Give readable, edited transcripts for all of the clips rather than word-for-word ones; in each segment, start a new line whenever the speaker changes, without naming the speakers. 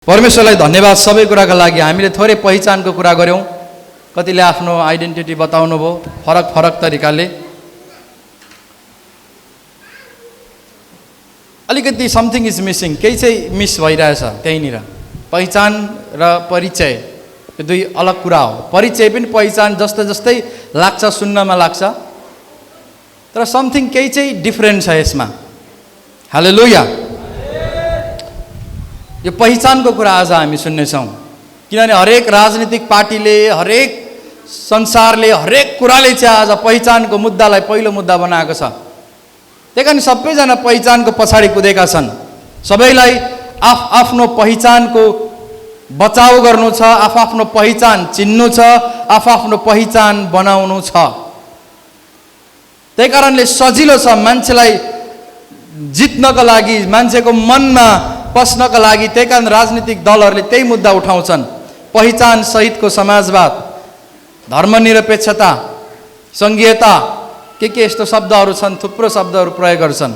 परमेश्वरलाई धन्यवाद सबै कुराका लागि। हामीले थोरै पहिचानको कुरा गर्यौं, कतिले आफ्नो आइडेन्टिटी बताउनु भयो फरक फरक तरिकाले। अलिकति समथिङ इज मिसिङ, केही चाहिँ मिस भइरहेछ त्यहीँनिर। पहिचान र परिचय यो दुई अलग कुरा हो। परिचय पनि पहिचान जस्तै जस्तै लाग्छ, सुन्नमा लाग्छ, तर समथिङ केही चाहिँ डिफरेन्ट छ यसमा। हालेलुया। यो पहिचानको कुरा आज हामी सुन्नेछौँ, किनभने हरेक राजनीतिक पार्टीले, हरेक संसारले, हरेक कुराले चाहिँ आज पहिचानको मुद्दालाई पहिलो मुद्दा बनाएको छ। त्यही कारण सबैजना पहिचानको पछाडि कुदेका छन्। सबैलाई आफ्नो पहिचानको बचाउ गर्नु छ, आफ्नो पहिचान चिन्नु छ, आफ्नो पहिचान बनाउनु छ। त्यही कारणले सजिलो छ मान्छेलाई जित्नका लागि, मान्छेको मनमा पस्नका लागि। त्यही कारण राजनीतिक दलहरूले त्यही मुद्दा उठाउँछन्, पहिचान सहितको समाजवाद, धर्मनिरपेक्षता, सङ्घीयता, के यस्तो शब्दहरू छन्, थुप्रो शब्दहरू प्रयोग गर्छन्,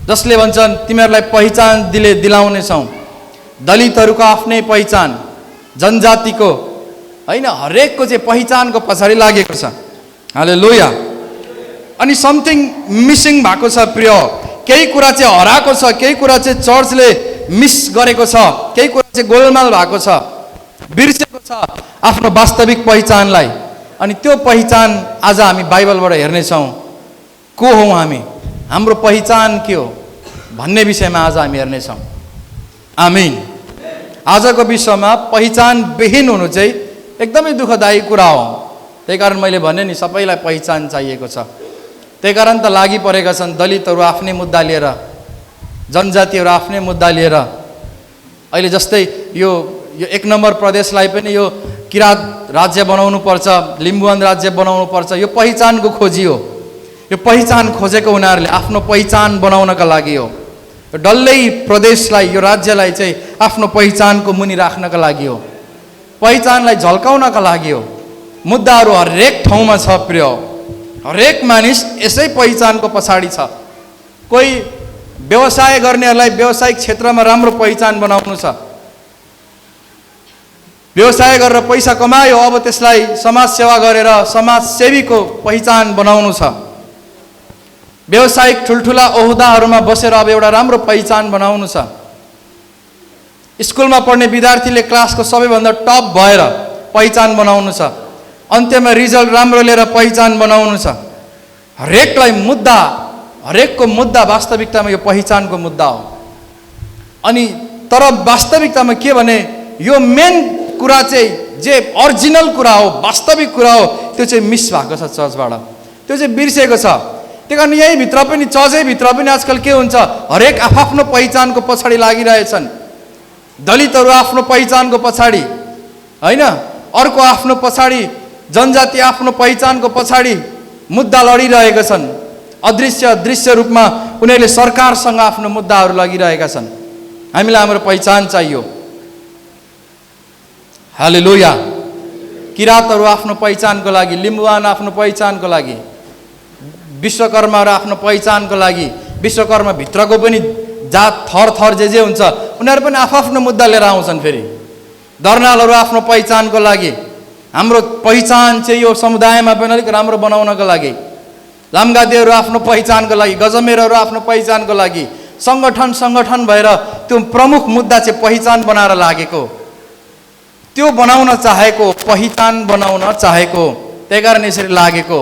जसले भन्छन् तिमीहरूलाई पहिचान दिलाउनेछौँ। दलितहरूको आफ्नै पहिचान, जनजातिको होइन, हरेकको चाहिँ पहिचानको पछाडि लागेको छ। हालेलुया। अनि समथिङ मिसिङ भएको छ प्रिय। केही कुरा चाहिँ हराएको छ, केही कुरा चाहिँ चर्चले मिस गरेको छ, केही कुरा चाहिँ गोलमाल भएको छ, बिर्सेको छ आफ्नो वास्तविक पहिचानलाई। अनि त्यो पहिचान आज हामी बाइबलबाट हेर्नेछौँ। को हौँ हामी, हाम्रो पहिचान के हो भन्ने विषयमा आज हामी हेर्नेछौँ। आमीन। आजको विश्वमा पहिचान विहीन हुनु चाहिँ एकदमै दुःखदायी कुरा हो। त्यही कारण मैले भने नि, सबैलाई पहिचान चाहिएको छ। त्यही कारण त लागि परेका छन् दलितहरू आफ्नै मुद्दा लिएर, जनजातिहरू आफ्नै मुद्दा लिएर। अहिले जस्तै यो एक नम्बर प्रदेशलाई पनि यो किरात राज्य बनाउनु पर्छ, लिम्बुवान राज्य बनाउनु पर्छ, यो पहिचानको खोजी हो। यो पहिचान खोजेको उनीहरूले आफ्नो पहिचान बनाउनका लागि हो। डल्लै प्रदेशलाई, यो राज्यलाई चाहिँ आफ्नो पहिचानको मुनि राख्नका लागि हो, पहिचानलाई झल्काउनका लागि हो। मुद्दाहरू हरेक ठाउँमा छ प्रिय। हरेक मानिस यसै पहिचानको पछाडि छ। कोही व्यवसाय गर्नेहरूलाई व्यावसायिक क्षेत्रमा राम्रो पहिचान बनाउनु छ। व्यवसाय गरेर पैसा कमायो, अब त्यसलाई समाज सेवा गरेर समाजसेवीको पहिचान बनाउनु छ। व्यावसायिक ठुल्ठुला ओहदाहरूमा बसेर अब एउटा राम्रो पहिचान बनाउनु छ। स्कुलमा पढ्ने विद्यार्थीले क्लासको सबैभन्दा टप भएर पहिचान बनाउनु छ। अन्त्यमा रिजल्ट राम्रो लिएर पहिचान बनाउनु छ। हरेकलाई मुद्दा, हरेकको मुद्दा वास्तविकतामा यो पहिचानको मुद्दा हो। अनि तर वास्तविकतामा के भने, यो मेन कुरा चाहिँ जे ओरिजिनल कुरा हो, वास्तविक कुरा हो, त्यो चाहिँ मिस भएको छ चर्चबाट। त्यो चाहिँ बिर्सेको छ। त्यही कारण यही भित्र पनि, चर्चै भित्र पनि आजकल के हुन्छ, हरेक आफ्नो पहिचानको पछाडि लागिरहेछन्। दलितहरू आफ्नो पहिचानको पछाडि होइन, अर्को आफ्नो पछाडि, जनजाति आफ्नो पहिचानको पछाडि मुद्दा लडिरहेका छन्। अदृश्य दृश्य रूपमा उनीहरूले सरकारसँग आफ्नो मुद्दाहरू लगिरहेका छन्। हामीलाई हाम्रो पहिचान चाहियो। हालेलुया। किरातहरू आफ्नो पहिचानको लागि, लिम्बुवान आफ्नो पहिचानको लागि, विश्वकर्माहरू आफ्नो पहिचानको लागि, विश्वकर्माभित्रको पनि जात थर थर जे हुन्छ, उनीहरू पनि आफ्नो मुद्दा लिएर आउँछन्। फेरि दर्नालहरू आफ्नो पहिचानको लागि, हाम्रो पहिचान चाहिँ यो समुदायमा पनि अलिक राम्रो बनाउनको लागि, लामगादेहरू आफ्नो पहिचानको लागि, गजमेरहरू आफ्नो पहिचानको लागि, सङ्गठन भएर त्यो प्रमुख मुद्दा चाहिँ पहिचान बनाएर लागेको, त्यो बनाउन चाहेको, पहिचान बनाउन चाहेको। त्यही कारण यसरी लागेको।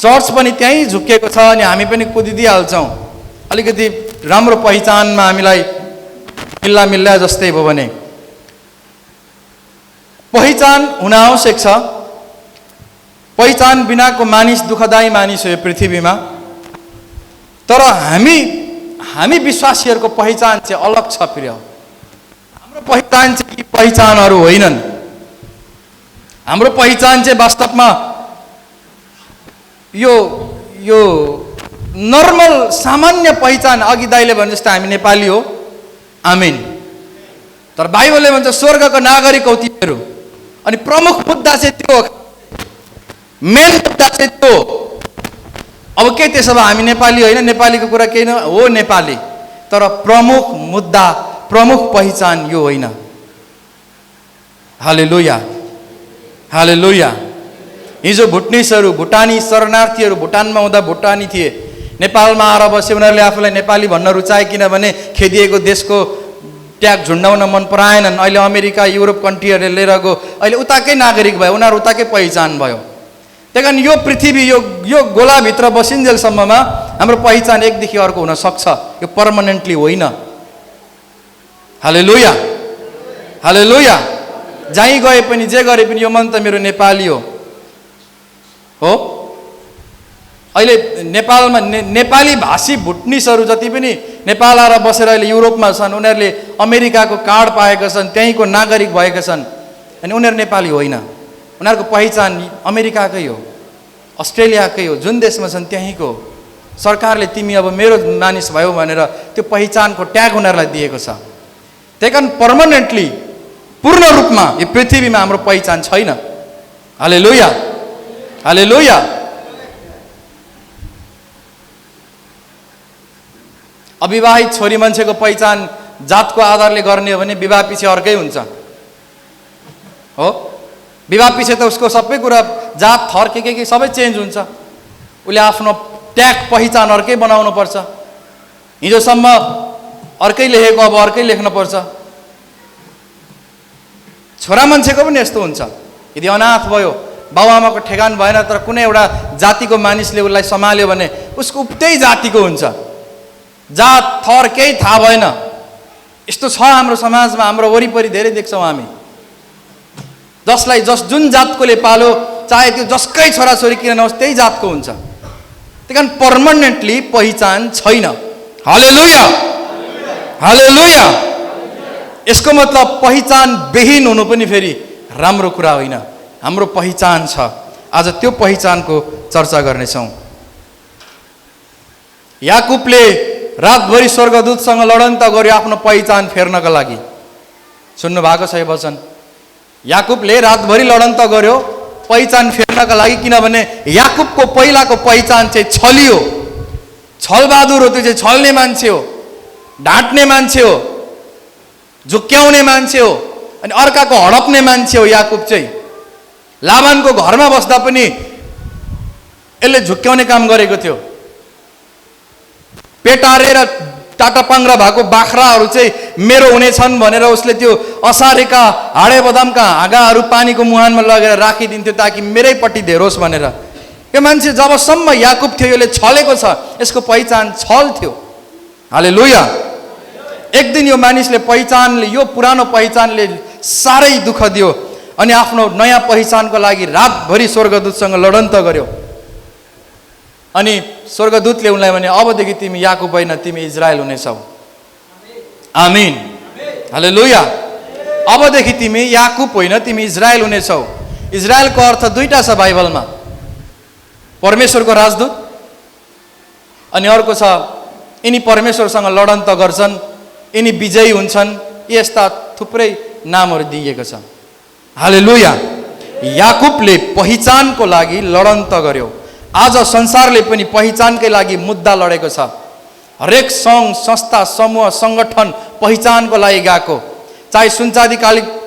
चर्च पनि त्यहीँ झुक्किएको छ अनि हामी पनि कुदिदिइहाल्छौँ। अलिकति राम्रो पहिचानमा हामीलाई मिल्ला जस्तै भयो भने। पहिचान हुन आवश्यक छ। पहिचान बिनाको मानिस दुःखदायी मानिस हो यो पृथ्वीमा। तर हामी विश्वासीहरूको पहिचान चाहिँ अलग छ प्रिय। हाम्रो पहिचान चाहिँ पहिचानहरू होइनन्। हाम्रो पहिचान चाहिँ वास्तवमा यो नर्मल सामान्य पहिचान। अघि दाइले भने जस्तो हामी नेपाली हो, आमीन। तर बाइबलले भन्छ स्वर्गको नागरिक हौ तिमीहरू। अनि प्रमुख मुद्दा चाहिँ त्यो, मेन मुद्दा चाहिँ त्यो। अब के त्यसो भए हामी नेपाली होइन, नेपालीको कुरा केही न हो, नेपाली। तर प्रमुख मुद्दा प्रमुख पहिचान यो होइन। हालेलुया, हालेलुया। हिजो भुटनिसहरू, भुटानी शरणार्थीहरू भुटानमा हुँदा भुटानी थिए, नेपालमा आएर बसे, उनीहरूले आफूलाई नेपाली भन्न रुचाए किनभने खेदिएको देशको ट्याग झुन्डाउन मन पराएनन्। अहिले अमेरिका, युरोप कन्ट्रीहरूले लिएर गयो, अहिले उताकै नागरिक भयो, उनीहरू उताकै पहिचान भयो। त्यही कारण यो पृथ्वी, यो गोलाभित्र बसिन्जेलसम्ममा हाम्रो पहिचान एकदेखि अर्को हुन सक्छ, यो पर्मनेन्टली होइन। हालेलुया, हालेलुया। जहीँ गए पनि जे गरे पनि यो मन त मेरो नेपाली हो। अहिले नेपालमा नेपाली भाषी भुटनिसहरू जति पनि नेपाल आएर बसेर अहिले युरोपमा छन्, उनीहरूले अमेरिकाको कार्ड पाएका छन्, त्यहीँको नागरिक भएका छन्, अनि उनीहरू नेपाली होइन। उनीहरूको पहिचान अमेरिकाकै हो, अस्ट्रेलियाकै हो, जुन देशमा छन् त्यहीँको। सरकारले तिमी अब मेरो मानिस भयो भनेर त्यो पहिचानको ट्याग उनीहरूलाई दिएको छ। त्यही कारण पर्मनेन्टली, पूर्ण रूपमा यो पृथ्वीमा हाम्रो पहिचान छैन। हालेलुया, हालेलुया। अविवाहित छोरी मान्छेको पहिचान जातको आधारले गर्ने हो भने विवाह पछि अर्कै हुन्छ हो। विवाह पछि त उसको सबै कुरा, जात थर के सबै चेन्ज हुन्छ। उसले आफ्नो ट्याग पहिचान अर्कै बनाउनु पर्छ। हिजोसम्म अर्कै लेखेको अब अर्कै लेख्न पर्छ। छोरा मान्छेको पनि यस्तो हुन्छ, यदि अनाथ भयो, बाबुआमाको ठेगान भएन, तर कुनै एउटा जातिको मानिसले उसलाई सम्हाल्यो भने उसको उतै जातिको हुन्छ। जात थर केही थाहा भएन। यस्तो छ हाम्रो समाजमा, हाम्रो वरिपरि धेरै देख्छौँ हामी। जसलाई जुन जातकोले पालो, चाहे त्यो जसकै छोराछोरी किन नहोस्, त्यही जातको हुन्छ। त्यही कारण पर्मनेन्टली पहिचान छैन। हालेलुया, हालेलुया। यसको मतलब पहिचान विहीन हुनु पनि फेरि राम्रो कुरा होइन। हाम्रो पहिचान छ। आज त्यो पहिचानको चर्चा गर्नेछौँ। याकुबले रातभरि स्वर्गदूतसँग लडन्त गर्यो आफ्नो पहिचान फेर्नका लागि। सुन्नु भएको छ यो वचन? याकुबले रातभरि लडन्त गर्यो पहिचान फेर्नका लागि, किनभने याकुबको पहिलाको पहिचान चाहिँ छलियो, छलबहादुर हो। त्यो चाहिँ छल्ने मान्छे हो, ढाँट्ने मान्छे हो, झुक्क्याउने मान्छे हो, अनि अर्काको हडप्ने मान्छे हो। याकुब चाहिँ लाबानको घरमा बस्दा पनि यसले झुक्क्याउने काम गरेको थियो। पेटारेर टाटापाङ्ग्रा भएको बाख्राहरू चाहिँ मेरो हुनेछन् भनेर उसले त्यो असारेका हाडे बदामका हाँगाहरू पानीको मुहानमा लगेर राखिदिन्थ्यो ताकि मेरैपट्टि धेरोस् भनेर। यो मान्छे जबसम्म याकुब थियो यसले छलेको छ, यसको पहिचान छल थियो। हालेलुया। एक दिन यो मानिसले पहिचानले, यो पुरानो पहिचानले साह्रै दुःख दियो अनि आफ्नो नयाँ पहिचानको लागि रातभरि स्वर्गदूतसँग लडन्त गर्यो। अनि स्वर्गदूतले उनलाई भने, अबदेखि तिमी याकुब होइन, तिमी इजरायल हुनेछौ। आमीन, हालेलुया। अबदेखि तिमी याकुब होइन, तिमी इजरायल हुनेछौ। इजरायलको अर्थ दुईटा छ बाइबलमा, परमेश्वरको राजदूत, अनि अर्को छ यिनी परमेश्वरसँग लडन्त गर्छन्, यिनी विजयी हुन्छन्। यस्ता थुप्रै नामहरू दिइएको छ। हालेलुया। याकुबले पहिचानको लागि लडन्त गर्यो। आज संसारले पनि पहिचानकै लागि मुद्दा लडेको छ। हरेक सङ्घ, संस्था, समूह, सङ्गठन पहिचानको लागि गएको। चाहे सुनचाँदी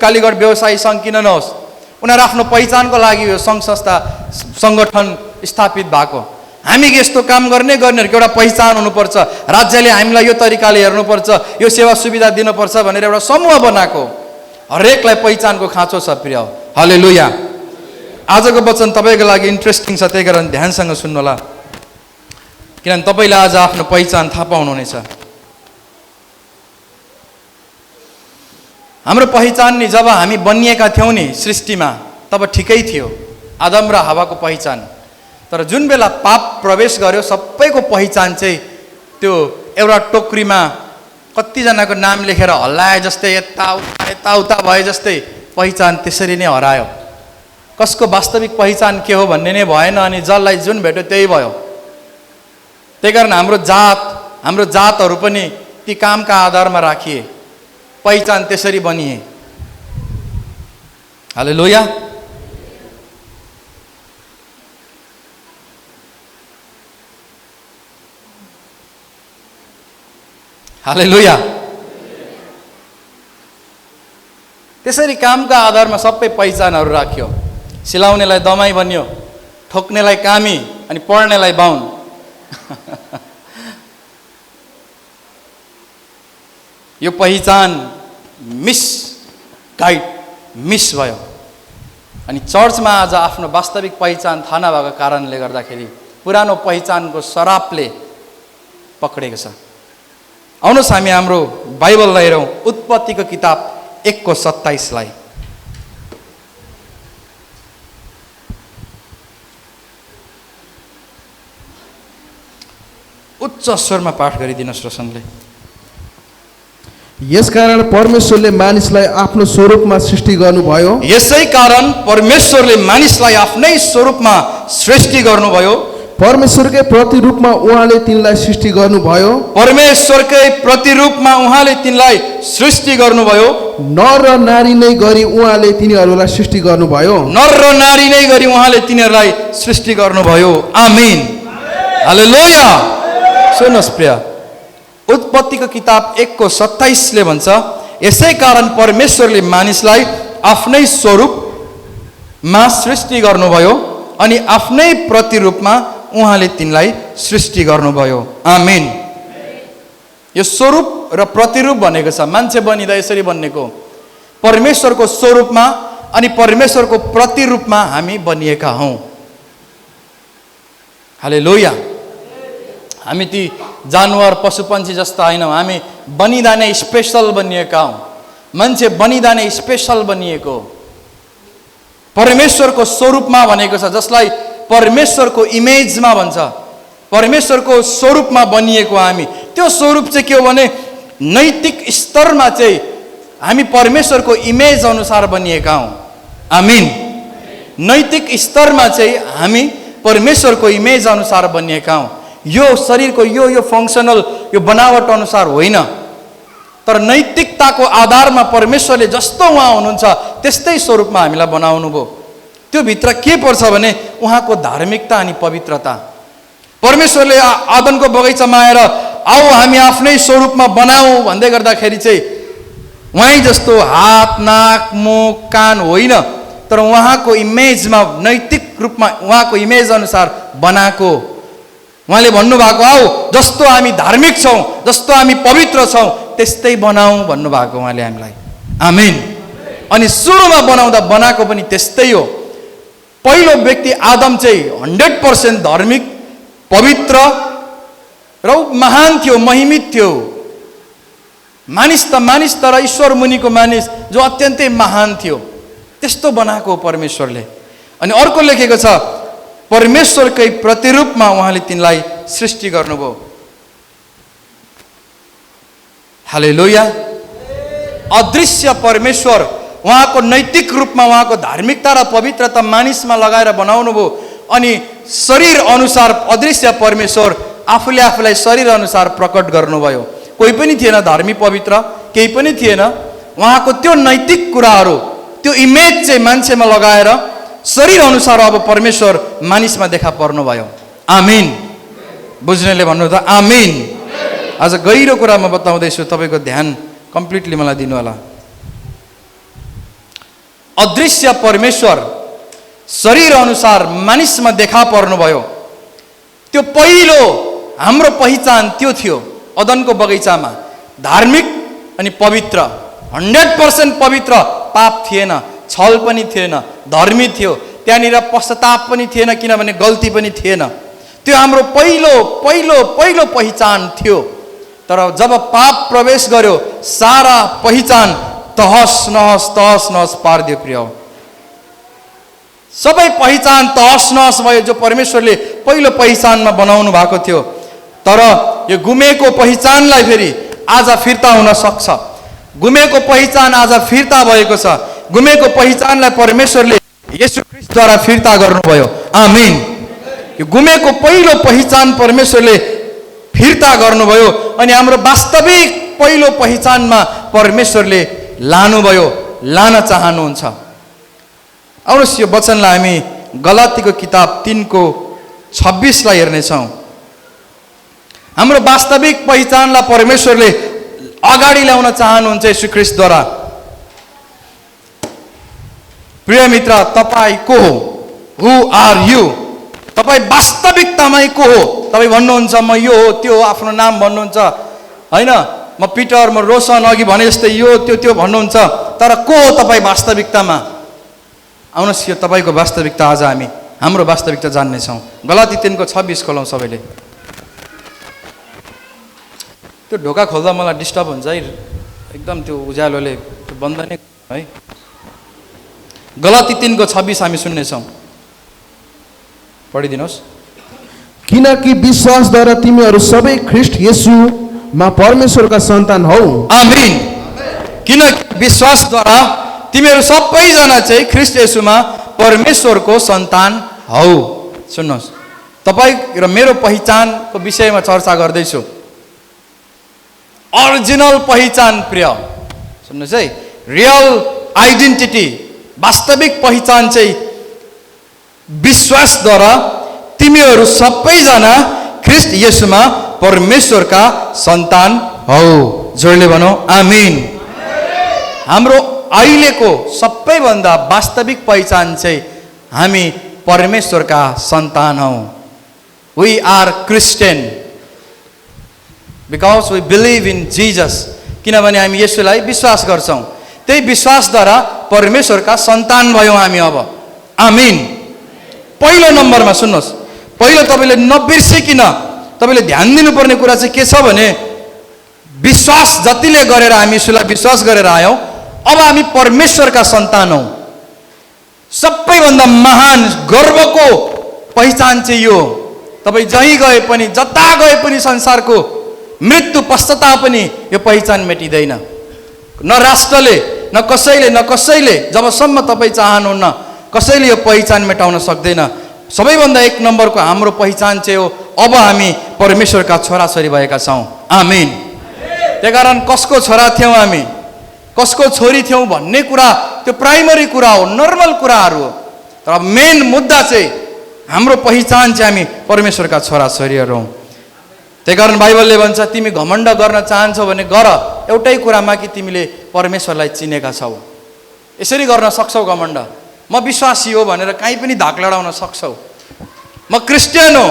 कालीगढ व्यवसायी सङ्घ किन नहोस्, उनीहरू आफ्नो पहिचानको लागि यो सङ्घ संस्था सङ्गठन स्थापित भएको। हामी यस्तो काम गर्नेहरूको एउटा पहिचान हुनुपर्छ, राज्यले हामीलाई यो तरिकाले हेर्नुपर्छ, यो सेवा सुविधा दिनुपर्छ भनेर एउटा समूह बनाएको। हरेकलाई पहिचानको खाँचो छ प्रिय। हालेलुया। आजको वचन तपाईँको लागि इन्ट्रेस्टिङ छ, त्यही कारण ध्यानसँग सुन्नुहोला, किनभने तपाईँले आज आफ्नो पहिचान थाहा पाउनुहुनेछ। हाम्रो पहिचान नि जब हामी बनिएका थियौँ नि सृष्टिमा, तब ठिकै थियो, आदम र हावाको पहिचान। तर जुन बेला पाप प्रवेश गर्यो, सबैको पहिचान चाहिँ त्यो एउटा टोकरीमा कतिजनाको नाम लेखेर हल्लाए जस्तै, यताउता भए जस्तै पहिचान त्यसरी नै हरायो। कसको वास्तविक पहिचान के हो भन्ने नै भएन, अनि जसलाई जुन भेट्यो त्यही भयो। त्यही कारण हाम्रो जातहरू पनि ती कामका आधारमा राखिए, पहिचान त्यसरी बनिए। हालेलुया। हालेलुया। त्यसरी कामका आधारमा सबै पहिचानहरू राख्यो। सिलाउनेलाई दमाई बन्यो, ठोक्नेलाई कामी, अनि पढ्नेलाई बाहुन। यो पहिचान मिस भयो। अनि चर्चमा आज आफ्नो वास्तविक पहिचान थाहा नभएको कारणले गर्दाखेरि पुरानो पहिचानको शरापले पक्रेको छ। आउनुहोस् हामी हाम्रो बाइबललाई हेरौँ, उत्पत्तिको किताब 1:27 उच्च स्वरमा पाठ गरिदिनुहोस् रोशनले।
यसकारण परमेश्वरले मानिसलाई आफ्नो स्वरूपमा सृष्टि गर्नुभयो।
यसै कारण परमेश्वरले मानिसलाई आफ्नै स्वरूपमा सृष्टि गर्नुभयो।
परमेश्वरकै प्रतिरूपमा उहाँले तिनलाई सृष्टि गर्नुभयो।
परमेश्वरकै प्रतिरूपमा उहाँले तिनलाई सृष्टि गर्नुभयो।
नर र नारी नै गरी उहाँले तिनीहरूलाई सृष्टि गर्नुभयो।
नर र नारी नै गरी उहाँले तिनीहरूलाई सृष्टि गर्नुभयो। आमीन, हालेलुया। सुन्नुहोस् प्रिय, उत्पत्तिको किताब 1:27 भन्छ, यसै कारण परमेश्वरले मानिसलाई आफ्नै स्वरूपमा सृष्टि गर्नुभयो अनि आफ्नै प्रतिरूपमा उहाँले तिनलाई सृष्टि गर्नुभयो। आमीन। यो स्वरूप र प्रतिरूप भनेको छ, मान्छे बनिँदा यसरी बनिएको, परमेश्वरको स्वरूपमा अनि परमेश्वरको प्रतिरूपमा हामी बनिएका हौँ। हालेलुया। हामी ती जानवर पशुपन्छी जस्ता होइनौँ, हामी बनिँदा नै स्पेसल बनिएका हौँ। मान्छे बनिँदा नै स्पेसल बनिएको, परमेश्वरको स्वरूपमा भनेको छ, जसलाई परमेश्वरको इमेजमा भन्छ। परमेश्वरको स्वरूपमा बनिएको हामी। त्यो स्वरूप चाहिँ के हो भने नैतिक स्तरमा चाहिँ हामी परमेश्वरको इमेज अनुसार बनिएका हौँ। आमीन। नैतिक स्तरमा चाहिँ हामी परमेश्वरको इमेज अनुसार बनिएका हौँ। यो शरीरको यो फङ्सनल यो बनावट अनुसार होइन, तर नैतिकताको आधारमा परमेश्वरले जस्तो उहाँ हुनुहुन्छ त्यस्तै स्वरूपमा हामीलाई बनाउनु भयो। त्यो भित्र के पर्छ भने उहाँको धार्मिकता अनि पवित्रता। परमेश्वरले आदमको बगैँचामा आएर आऊ हामी आफ्नै स्वरूपमा बनाऊ भन्दै गर्दाखेरि चाहिँ उहाँ जस्तो हात, नाक, मुख, कान होइन, तर उहाँको इमेजमा नैतिक रूपमा उहाँको इमेज अनुसार बनाएको। उहाँले भन्नुभएको आऊ जस्तो हामी धार्मिक छौँ, जस्तो हामी पवित्र छौँ त्यस्तै बनाऊ भन्नुभएको उहाँले हामीलाई। आमीन। अनि सुरुमा बनाउँदा बनाएको पनि त्यस्तै हो। पहिलो व्यक्ति आदम चाहिँ 100% धार्मिक, पवित्र र महान थियो, महिमित थियो। मानिस तर ईश्वर मुनिको मानिस जो अत्यन्तै महान थियो, त्यस्तो बनाएको परमेश्वरले। अनि अर्को लेखेको छ, परमेश्वरकै प्रतिरूपमा उहाँले तिनलाई सृष्टि गर्नुभयो। हालेलुया। अदृश्य परमेश्वर उहाँको नैतिक रूपमा उहाँको धार्मिकता र पवित्रता मानिसमा लगाएर बनाउनु भयो। अनि शरीर अनुसार अदृश्य परमेश्वर आफूले आफूलाई शरीर अनुसार प्रकट गर्नुभयो। कोही पनि थिएन धार्मिक पवित्र, केही पनि थिएन। उहाँको त्यो नैतिक कुराहरू, त्यो इमेज चाहिँ मान्छेमा लगाएर शरीर अनुसार अब परमेश्वर मानिसमा देखा पर्नुभयो। आमीन। बुझ्नेले भन्नु त आमीन। आज गहिरो कुरा म बताउँदैछु, तपाईँको ध्यान कम्प्लिटली मलाई दिनु होला। अदृश्य परमेश्वर शरीर अनुसार मानिसमा देखा पर्नुभयो। त्यो पहिलो हाम्रो पहिचान त्यो थियो। अदनको बगैँचामा धार्मिक अनि पवित्र, 100% पवित्र, पाप थिएन, छल पनि थिएन, धर्मी थियो। त्यहाँनिर पश्चाताप पनि थिएन, किनभने गल्ती पनि थिएन। त्यो हाम्रो पहिलो पहिचान थियो। तर जब पाप प्रवेश गर्यो, सारा पहिचान तहस नहस पारिदियो प्रिय। सबै पहिचान तहस नहस भयो जो परमेश्वरले पहिलो पहिचानमा बनाउनु भएको थियो। तर यो गुमेको पहिचानलाई फेरि आज फिर्ता हुन सक्छ। गुमेको पहिचान आज फिर्ता भएको छ। गुमेको पहिचानलाई परमेश्वरले येशू ख्रीष्टद्वारा फिर्ता गर्नुभयो। आमीन। यो गुमेको पहिलो पहिचान परमेश्वरले फिर्ता गर्नुभयो अनि हाम्रो वास्तविक पहिलो पहिचानमा परमेश्वरले लानुभयो, लान चाहनुहुन्छ। आउनुहोस् यो वचनलाई हामी गलातीको किताब 3:26 हेर्नेछौँ। हाम्रो वास्तविक पहिचानलाई परमेश्वरले अगाडि ल्याउन चाहनुहुन्छ येशू ख्रीष्टद्वारा। प्रिय मित्र, तपाईँ को हो? हु आर यु? तपाईँ वास्तविकतामै को हो? तपाईँ भन्नुहुन्छ म यो हो त्यो हो, आफ्नो नाम भन्नुहुन्छ होइन, म पिटर, म रोशन, अघि भने जस्तै यो त्यो त्यो भन्नुहुन्छ, तर को हो तपाईँ वास्तविकतामा? आउनुहोस्, यो तपाईँको वास्तविकता आज हाम्रो वास्तविकता जान्नेछौँ। गलाती 3:26 खोलौँ सबैले। त्यो ढोका खोल्दा मलाई डिस्टर्ब हुन्छ है, एकदम त्यो उज्यालोले बन्द नै है। गलाती 3:26 हामी सुन्नेछौँ, पढिदिनुहोस्।
किनकि विश्वासद्वारा तिमीहरू सबै ख्रीष्ट येशूमा परमेश्वरका सन्तान हौ।
आमीन। किनकि विश्वासद्वारा तिमीहरू सबैजना चाहिँ ख्रीष्ट येशूमा परमेश्वरको सन्तान हौ। सुन्नुहोस्, तपाईँ र मेरो पहिचानको विषयमा चर्चा गर्दैछु। ओरिजिनल पहिचान प्रिय, सुन्नुहोस् है, रियल आइडेन्टिटी, वास्तविक पहिचान चाहिँ विश्वासद्वारा तिमीहरू सबैजना ख्रीष्ट येशूमा परमेश्वरका सन्तान हौ। जोडले भनौँ आमीन। हाम्रो अहिलेको सबैभन्दा वास्तविक पहिचान चाहिँ हामी परमेश्वरका सन्तान हौ। We are Christian because we believe in Jesus. किनभने हामी येशूलाई विश्वास गर्छौँ, त्यही विश्वासद्वारा परमेश्वरका सन्तान भयौँ हामी अब। आमीन। पहिलो नम्बरमा सुन्नुहोस्, पहिलो तपाईँले नबिर्सिकिन तपाईँले ध्यान दिनुपर्ने कुरा चाहिँ के छ भने, विश्वास जतिले गरेर हामी येशूलाई विश्वास गरेर आयौँ, अब हामी परमेश्वरका सन्तान हौँ। सबैभन्दा महान गर्वको पहिचान चाहिँ यो। तपाईँ जहीँ गए पनि, जता गए पनि संसारको, मृत्यु पश्चाताप पनि यो पहिचान मेटिँदैन। न राष्ट्रले, न कसैले जबसम्म तपाईँ चाहनुहुन्न, कसैले यो पहिचान मेटाउन सक्दैन। सबैभन्दा एक नम्बरको हाम्रो पहिचान चाहिँ हो, अब हामी परमेश्वरका छोराछोरी भएका छौँ। आमीन। त्यही कारण कसको छोरा थियौँ हामी, कसको छोरी थियौँ भन्ने कुरा त्यो प्राइमरी कुरा हो, नर्मल कुराहरू हो। तर मेन मुद्दा चाहिँ हाम्रो पहिचान चाहिँ हामी परमेश्वरका छोराछोरीहरू हौँ। त्यही कारण बाइबलले भन्छ, तिमी घमण्ड गर्न चाहन्छौ भने गर, एउटै कुरामा कि तिमीले परमेश्वरलाई चिनेका छौ। यसरी गर्न सक्छौ घमण्ड। म विश्वासी हो भनेर कहीँ पनि धाक लडाउन सक्छौ। म क्रिस्चियन हो,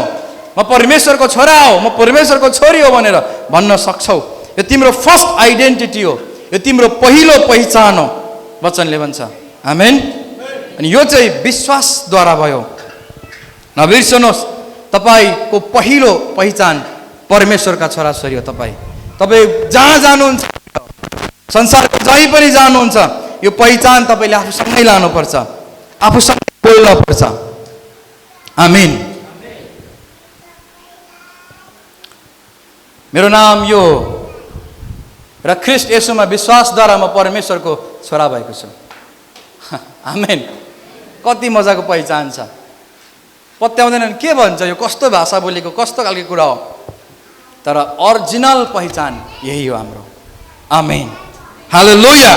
म परमेश्वरको छोरा हो, म परमेश्वरको छोरी हो भनेर भन्न सक्छौ। यो तिम्रो फर्स्ट आइडेन्टिटी हो, यो तिम्रो पहिलो पहिचान हो, वचनले भन्छ। आमेन। अनि यो चाहिँ विश्वासद्वारा भयो। नबिर्सनुहोस्, तपाईँको पहिलो पहिचान परमेश्वरका छोराछोरी हो। तपाईँ जहाँ जानुहुन्छ, संसारको जहीँ पनि जानुहुन्छ, यो पहिचान तपाईँले आफूसँगै लानुपर्छ, आफूसँग बोल्नुपर्छ। आमीन। मेरो नाम यो हो र ख्रीष्ट येशूमा विश्वासद्वारा म परमेश्वरको छोरा भएको छु। आमेन। कति मजाको पहिचान छ। पत्याउँदैनन् के भन्छ, यो कस्तो भाषा बोलेको, कस्तो खालको कुरा हो। तर ओरिजिनल पहिचान यही हो हाम्रो। आमेन। हालेलुया।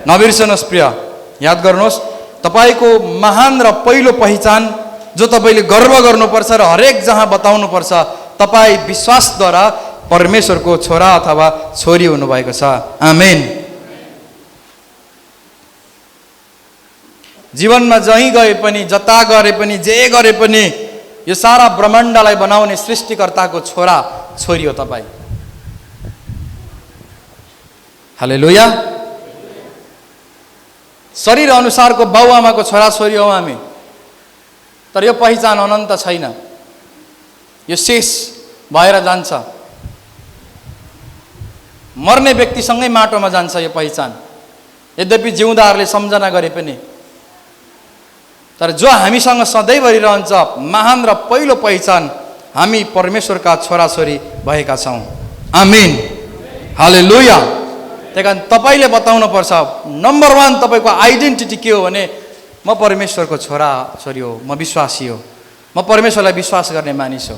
नबिर्सनुहोस् प्रिय, याद गर्नुहोस्, तपाईँको महान र पहिलो पहिचान जो तपाईँले गर्व गर्नुपर्छ र हरेक जहाँ बताउनुपर्छ, तपाईँ विश्वासद्वारा परमेश्वरको छोरा अथवा छोरी हुनुभएको छ। आमेन। जीवनमा जहीँ गए पनि, जता गरे पनि, जे गरे पनि, यो सारा ब्रह्माण्डलाई बनाउने सृष्टिकर्ताको छोरा छोरी हो तपाईँ। हालेलुया। शरीर अनुसारको बाउआमाको छोराछोरी हौ हामी, तर यो पहिचान अनन्त छैन, यो शेष भएर जान्छ। मर्ने व्यक्तिसँगै माटोमा जान्छ यो पहिचान, यद्यपि जिउँदाहरूले सम्झना गरे पनि। तर जो हामीसँग सधैँभरि रहन्छ, महान र पहिलो पहिचान, हामी परमेश्वरका छोराछोरी भएका छौँ। आमीन। हालेलुया। त्यही कारण तपाईँले बताउनुपर्छ, नम्बर 1 तपाईँको आइडेन्टिटी के हो भने, म परमेश्वरको छोरा छोरी हो, म विश्वासी हो, म परमेश्वरलाई विश्वास गर्ने मानिस हो।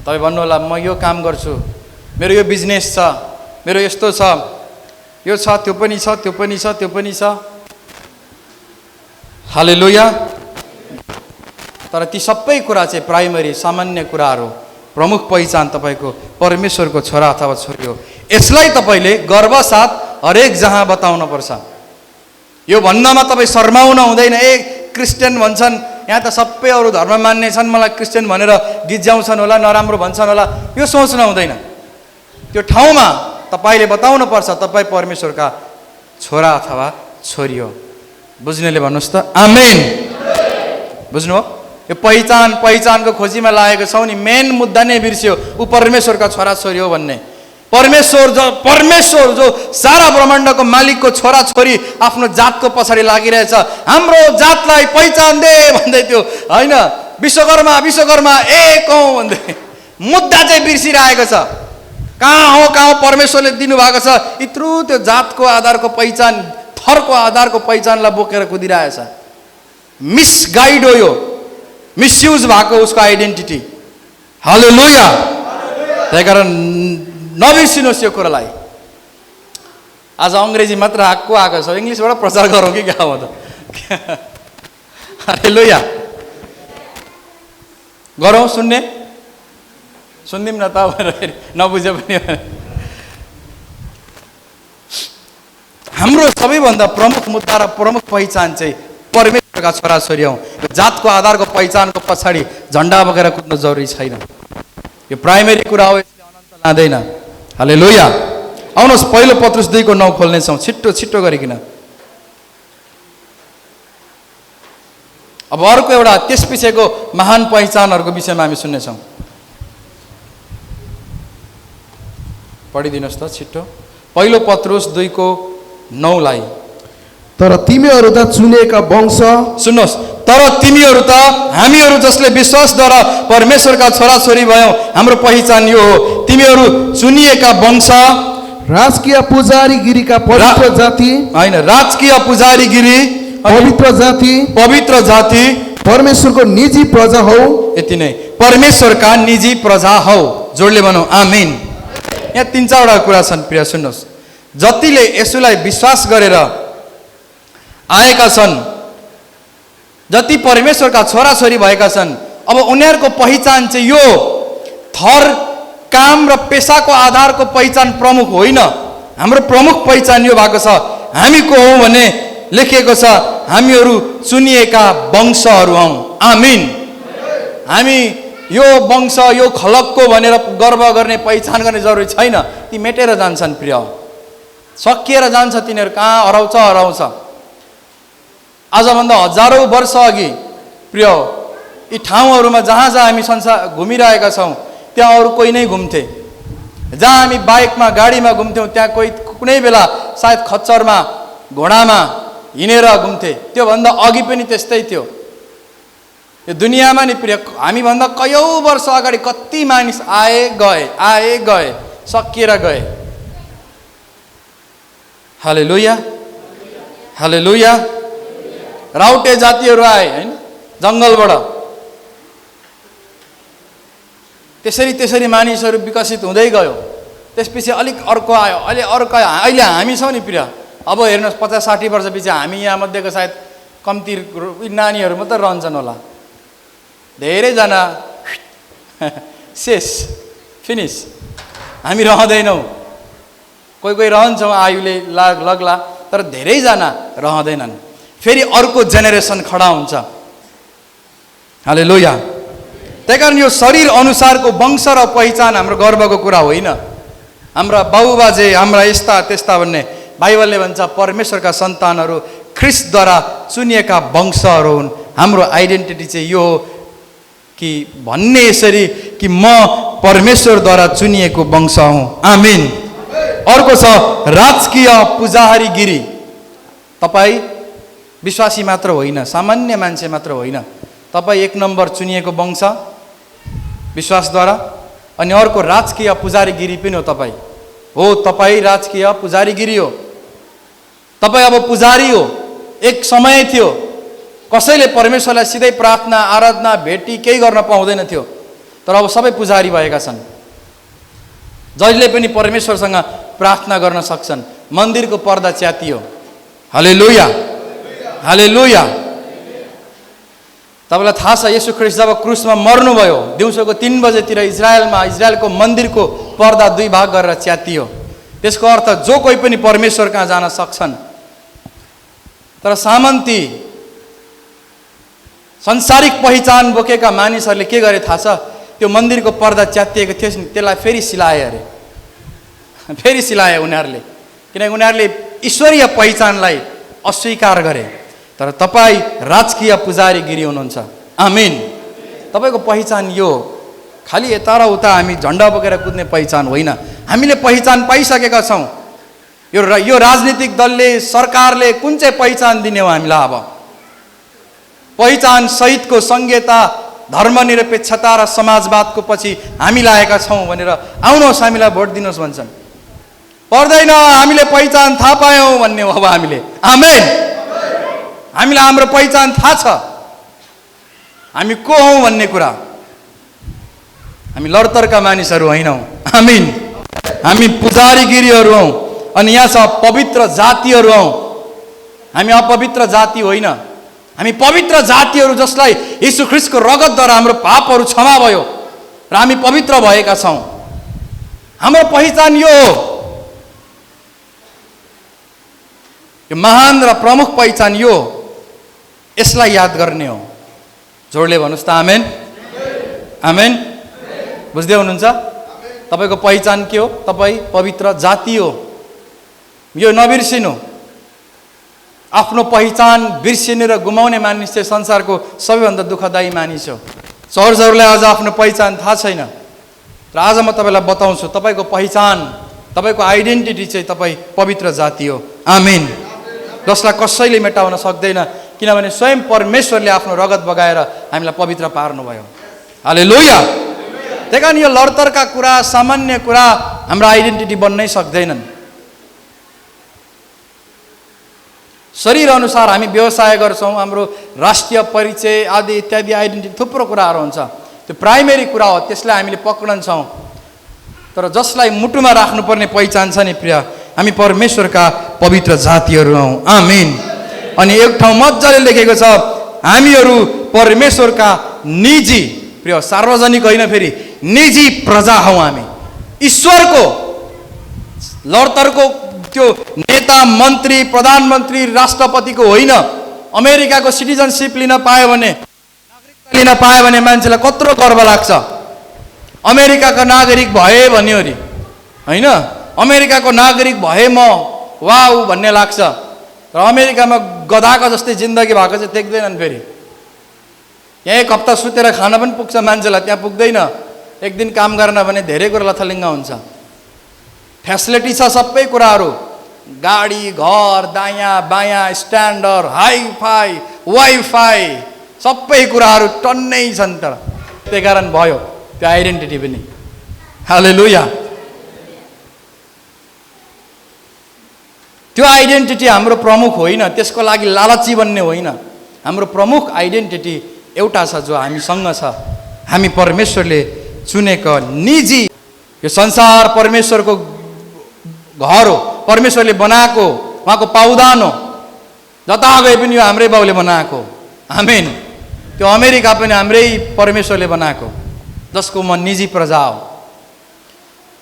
तपाईँ भन्नुहोला, म यो काम गर्छु, मेरो यो बिजनेस छ, मेरो यस्तो छ, यो छ, त्यो पनि छ, त्यो पनि छ, त्यो पनि छ। हालेलुया। तर ती सबै कुरा चाहिँ प्राइमरी सामान्य कुराहरू, प्रमुख पहिचान तपाईँको परमेश्वरको छोरा अथवा छोरी हो। यसलाई तपाईँले गर्वसाथ हरेक जहाँ बताउनुपर्छ। यो भन्नमा तपाईँ शर्माउन हुँदैन। क्रिस्चियन भन्छन्, यहाँ त सबै अरू धर्म मान्ने छन्, मलाई क्रिस्चियन भनेर गिज्याउँछन् होला, नराम्रो भन्छन् होला, यो सोच्न हुँदैन। त्यो ठाउँमा तपाईँले बताउनु पर्छ तपाईँ परमेश्वरका छोरा अथवा छोरी हो। बुझ्नेले भन्नुहोस् त आमेन। बुझ्नुभयो? यो पहिचानको खोजीमा लागेको छौँ नि, मेन मुद्दा नै बिर्स्यो, ऊ परमेश्वरका छोराछोरी हो भन्ने। परमेश्वर जो सारा ब्रह्माण्डको मालिकको छोराछोरी आफ्नो जातको पछाडि लागिरहेछ, हाम्रो जातलाई पहिचान दे भन्दै थियो होइन, विश्वकर्मा एक हौ भन्दै मुद्दा चाहिँ बिर्सिरहेको छ। कहाँ हो परमेश्वरले दिनुभएको छ यत्रो त्यो जातको आधारको पहिचान, थरको आधारको पहिचानलाई बोकेर कुदिरहेछ। मिसगाइड हो यो, मिसयुज भएको उसको आइडेन्टिटी। हालेलुया। त्यही कारण नबिर्सिनुहोस् यो कुरालाई। आज अङ्ग्रेजी मात्र आएको छ, इङ्ग्लिसबाट प्रचार गरौँ कि क्या हो त? हालेलुया। गरौँ, सुनिदिउँ न त, नबुझे पनि। हाम्रो सबैभन्दा प्रमुख मुद्दा र प्रमुख पहिचान चाहिँ परमेश्वरका छोराछोरी हौँ। जातको आधारको पहिचानको पछाडि झन्डा बोकेर कुद्नु जरुरी छैन। यो प्राइमेरी कुरा हो, यसले अनन्त लाँदैन। हालेलुया। आउनुहोस् पहिलो पत्रुस 2:9 खोल्नेछौँ छिट्टो गरिकन। अब अर्को एउटा त्यसपछिको महान पहिचानहरूको विषयमा हामी सुन्नेछौँ। पढिदिनुहोस् त छिट्टो, पहिलो पत्रुस 2:9
तर तिमीहरू त चुनिएका वंश,
सुन्नुहोस्, तर तिमीहरू त हामीहरू जसले विश्वासद्वारा परमेश्वरका छोराछोरी भयौँ, हाम्रो पहिचान यो हो। तिमीहरू चुनिएका वंश,
राजकीय पुजारीगिरीका पवित्र जाति,
होइन, राजकीय पुजारीगिरी,
पवित्र जाति, परमेश्वरको निजी प्रजा हौ।
यति नै, परमेश्वरका निजी प्रजा हौ। जोडले भनौँ आमेन। यहाँ 3-4वटा कुरा छन् प्रिय, सुन्नुहोस्। जतिले यसुलाई विश्वास गरेर आएका छन्, जति परमेश्वरका छोराछोरी भएका छन्, अब उनीहरूको पहिचान चाहिँ यो थर, काम र पेसाको आधारको पहिचान प्रमुख होइन। हाम्रो प्रमुख पहिचान यो भएको छ, हामी को हौँ भने लेखिएको छ, हामीहरू चुनिएका वंशहरू हौँ। आमीन। हामी यो वंश, यो खलकको भनेर गर्व गर्ने, पहिचान गर्ने जरुरी छैन। ती मेटेर जान्छन् प्रिय, सकिएर जान्छ तिनीहरू, कहाँ हराउँछ। आजभन्दा हजारौँ वर्ष अघि प्रिय, यी ठाउँहरूमा जहाँ हामी संसार घुमिरहेका छौँ, त्यहाँ अरू कोही नै घुम्थे। जहाँ हामी बाइकमा, गाडीमा घुम्थ्यौँ, त्यहाँ कोही कुनै बेला सायद खच्चरमा, घोडामा हिँडेर घुम्थे। त्योभन्दा अघि पनि त्यस्तै थियो। यो दुनियाँमा नि प्रिय, हामीभन्दा कयौँ वर्ष अगाडि कति मानिस आए गए, सकिएर गए। हालेलुया, हालेलुया। राउटे जातिहरू आए होइन, जङ्गलबाट। त्यसरी मानिसहरू विकसित हुँदै गयो। त्यसपछि अलिक अर्को आयो, अहिले हामी छौँ नि प्रिय। अब हेर्नुहोस्, 50-60 वर्षपछि हामी यहाँ मध्येको सायद कम्ती नानीहरू मात्रै रहन्छन् होला। धेरैजना शेष, फिनिस, हामी रहँदैनौँ। कोही रहन्छौँ, आयुले लग्ला, तर धेरैजना रहँदैनन्। फेरि अर्को जेनेरेसन खडा हुन्छ। हालेलुया। त्यही कारण यो शरीर अनुसारको वंश र पहिचान हाम्रो गर्वको कुरा होइन। हाम्रा बाबुबाजे, हाम्रा यस्ता त्यस्ता भन्ने, बाइबलले भन्छ परमेश्वरका सन्तानहरू ख्रिस्टद्वारा चुनिएका वंशहरू हुन्। हाम्रो आइडेन्टिटी चाहिँ यो हो कि भन्ने यसरी कि म परमेश्वरद्वारा चुनिएको वंश हुँ। आमीन। अर्को छ राजकीय पुजारीगिरी। तपाईँ विश्वासी मात्र होइन, सामान्य मान्छे मात्र होइन, तपाईँ 1 नम्बर चुनिएको वंश विश्वासद्वारा। अनि अर्को राजकीय पुजारीगिरी पनि हो। तपाईँ राजकीय पुजारीगिरी हो। तपाईँ अब पुजारी हो। एक समय थियो कसैले परमेश्वरलाई सिधै प्रार्थना, आराधना, भेटी केही गर्न पाउँदैन थियो, तर अब सबै पुजारी भएका छन्। जहिले पनि परमेश्वरसँग प्रार्थना गर्न सक्छन्। मन्दिरको पर्दा च्यातियो। हालेलुया, हालेलुया। तपाईँलाई थाहा छ, येशू ख्रीष्ट जब क्रुसमा मर्नुभयो, दिउँसोको 3 बजेतिर इजरायलको मन्दिरको पर्दा 2 भाग गरेर च्यातियो। त्यसको अर्थ जो कोही पनि परमेश्वर कहाँ जान सक्छन्। तर सामन्ती संसारिक पहिचान बोकेका मानिसहरूले के गरे थाहा छ? त्यो मन्दिरको पर्दा च्यातिएको थियो नि, त्यसलाई फेरि सिलाए अरे, फेरि सिलाए उनीहरूले, किनकि उनीहरूले ईश्वरीय पहिचानलाई अस्वीकार गरे। तर तपाईँ राजकीय पुजारीगिरी हुनुहुन्छ। आमिन। तपाईँको पहिचान यो खालि यता र उता हामी झन्डा बोकेर कुद्ने पहिचान होइन। हामीले पहिचान पाइसकेका छौँ। यो राजनीतिक दलले, सरकारले कुन चाहिँ पहिचान दिने हो हामीलाई? अब पहिचान सहितको संहिता, धर्मनिरपेक्षता र समाजवादको पछि हामी लागेका छौँ भनेर आउनुहोस् हामीलाई भोट दिनुहोस् भन्छन्। पर्दैन, हामीले पहिचान थाहा पायौँ भन्ने हो अब हामीले। आमेन। हामीलाई हाम्रो पहिचान थाहा छ, हामी को हौँ भन्ने कुरा। हामी लडतरका मानिसहरू होइनौँ। आमिन। हामी पुजारीगिरीहरू हौँ। अनि यहाँ छ पवित्र जातिहरू हौँ। हामी अपवित्र जाति होइन, हामी पवित्र जातिहरू जसलाई यीशु ख्रीष्टको रगतद्वारा हाम्रो पापहरू क्षमा भयो र हामी पवित्र भएका छौँ। हाम्रो पहिचान यो हो। यो महान र प्रमुख पहिचान यो, यसलाई याद गर्ने हो। जोडले भन्नुहोस् त आमेन। आमेन। बुझ्दै हुनुहुन्छ? तपाईँको पहिचान के हो? तपाईँ पवित्र जाति हो। यो नबिर्सिनु। आफ्नो पहिचान बिर्सिने र गुमाउने मानिस चाहिँ संसारको सबैभन्दा दुःखदायी मानिस हो। सहरजहरूलाई आज आफ्नो पहिचान थाहा छैन, र आज म तपाईँलाई बताउँछु तपाईँको पहिचान, तपाईँको आइडेन्टिटी चाहिँ तपाईँ पवित्र जाति हो। आमिन। जसलाई कसैले मेटाउन सक्दैन, किनभने स्वयं परमेश्वरले आफ्नो रगत बगाएर हामीलाई पवित्र पार्नुभयो। हालेलुया। त्यही कारण यो लडतरका कुरा, सामान्य कुरा हाम्रो आइडेन्टिटी बन्नै सक्दैनन्। शरीर अनुसार हामी व्यवसाय गर्छौँ, हाम्रो राष्ट्रिय परिचय आदि इत्यादि आइडेन्टिटी थुप्रो कुराहरू हुन्छ। त्यो प्राइमेरी कुरा हो, त्यसलाई हामीले पक्रन्छौँ। तर जसलाई मुटुमा राख्नुपर्ने पहिचान छ नि प्रिय, हामी परमेश्वरका पवित्र जातिहरू हौँ। आमिन। अनि एक ठाउँ मजाले लेखेको छ, हामीहरू परमेश्वरका निजी, प्रिय सार्वजनिक होइन, फेरि निजी प्रजा हौँ हामी। ईश्वरको, लडतरको त्यो नेता, मन्त्री, प्रधानमन्त्री, राष्ट्रपतिको होइन। अमेरिकाको सिटिजनसिप लिन पायो भने, नागरिकता लिन पायो भने मान्छेलाई कत्रो गर्व लाग्छ। अमेरिकाको नागरिक भए भन्यो अरे, होइन? अमेरिकाको नागरिक भए म वाउ भन्ने लाग्छ। र अमेरिकामा गधाको जस्तै जिन्दगी भएको चाहिँ देख्दैनन्। फेरि यहाँ एक हप्ता सुतेर खान पनि पुग्छ मान्छेलाई, त्यहाँ पुग्दैन। एक दिन काम गर्न भने धेरै कुरा लथलिङ्ग हुन्छ। फेसिलिटी छ सबै कुराहरू, गाडी, घर, दायाँ बायाँ, स्ट्यान्डर्ड, हाइफाई, वाइफाई, सबै कुराहरू टन्नै छन्। तर त्यही कारण भयो त्यो आइडेन्टिटी पनि। हालेलुया। त्यो आइडेन्टिटी हाम्रो प्रमुख होइन, त्यसको लागि लालची बन्ने होइन। हाम्रो प्रमुख आइडेन्टिटी एउटा छ जो हामीसँग छ। हामी परमेश्वरले चुनेको निजी, यो संसार परमेश्वरको घर हो, परमेश्वरले बनाएको, उहाँको पाउदान हो। जता गए पनि यो हाम्रै बाउले बनाएको। आमेन। त्यो अमेरिका पनि हाम्रै परमेश्वरले बनाएको, जसको म निजी प्रजा हो।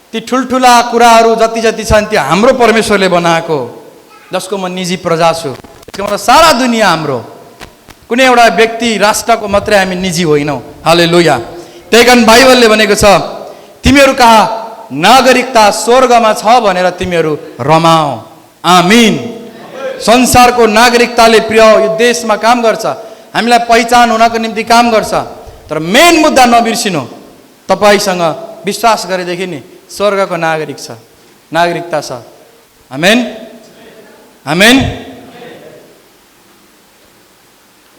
ती ठुल्ठुला कुराहरू जति जति छन् त्यो हाम्रो परमेश्वरले बनाएको, जसको म निजी प्रजा छु। त्यसको मतलब सारा दुनियाँ हाम्रो, कुनै एउटा व्यक्ति, राष्ट्रको मात्रै हामी निजी होइनौँ। हालेलुया। त्यही कारण बाइबलले भनेको छ, तिमीहरू कहाँ नागरिकता स्वर्गमा छ भनेर तिमीहरू रमाओ। आमिन। संसारको नागरिकताले प्रिय यो देशमा काम गर्छ, हामीलाई पहिचान हुनको निम्ति काम गर्छ। तर मेन मुद्दा नबिर्सिनु, तपाईँसँग विश्वास गरेदेखि नि स्वर्गको नागरिक छ, नागरिकता छ। आमेन। आमेन।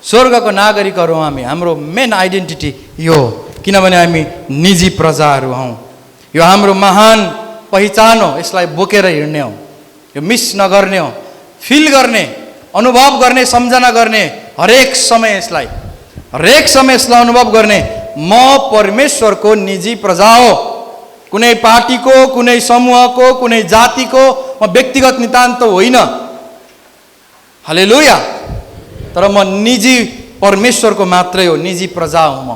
स्वर्गको नागरिकहरू हौँ हामी। हाम्रो मेन आइडेन्टिटी यो हो, किनभने हामी निजी प्रजाहरू हौँ। यो हाम्रो महान पहिचान हो। यसलाई बोकेर हिँड्ने हो, यो मिस नगर्ने हो। फिल गर्ने, अनुभव गर्ने, सम्झना गर्ने हरेक समय यसलाई अनुभव गर्ने। म परमेश्वरको निजी प्रजा हो। कुनै पार्टीको, कुनै समूहको, कुनै जातिको म व्यक्तिगत नितान्त होइन। हालेलुया। तर म निजी परमेश्वरको मात्रै हो, निजी प्रजा हो म।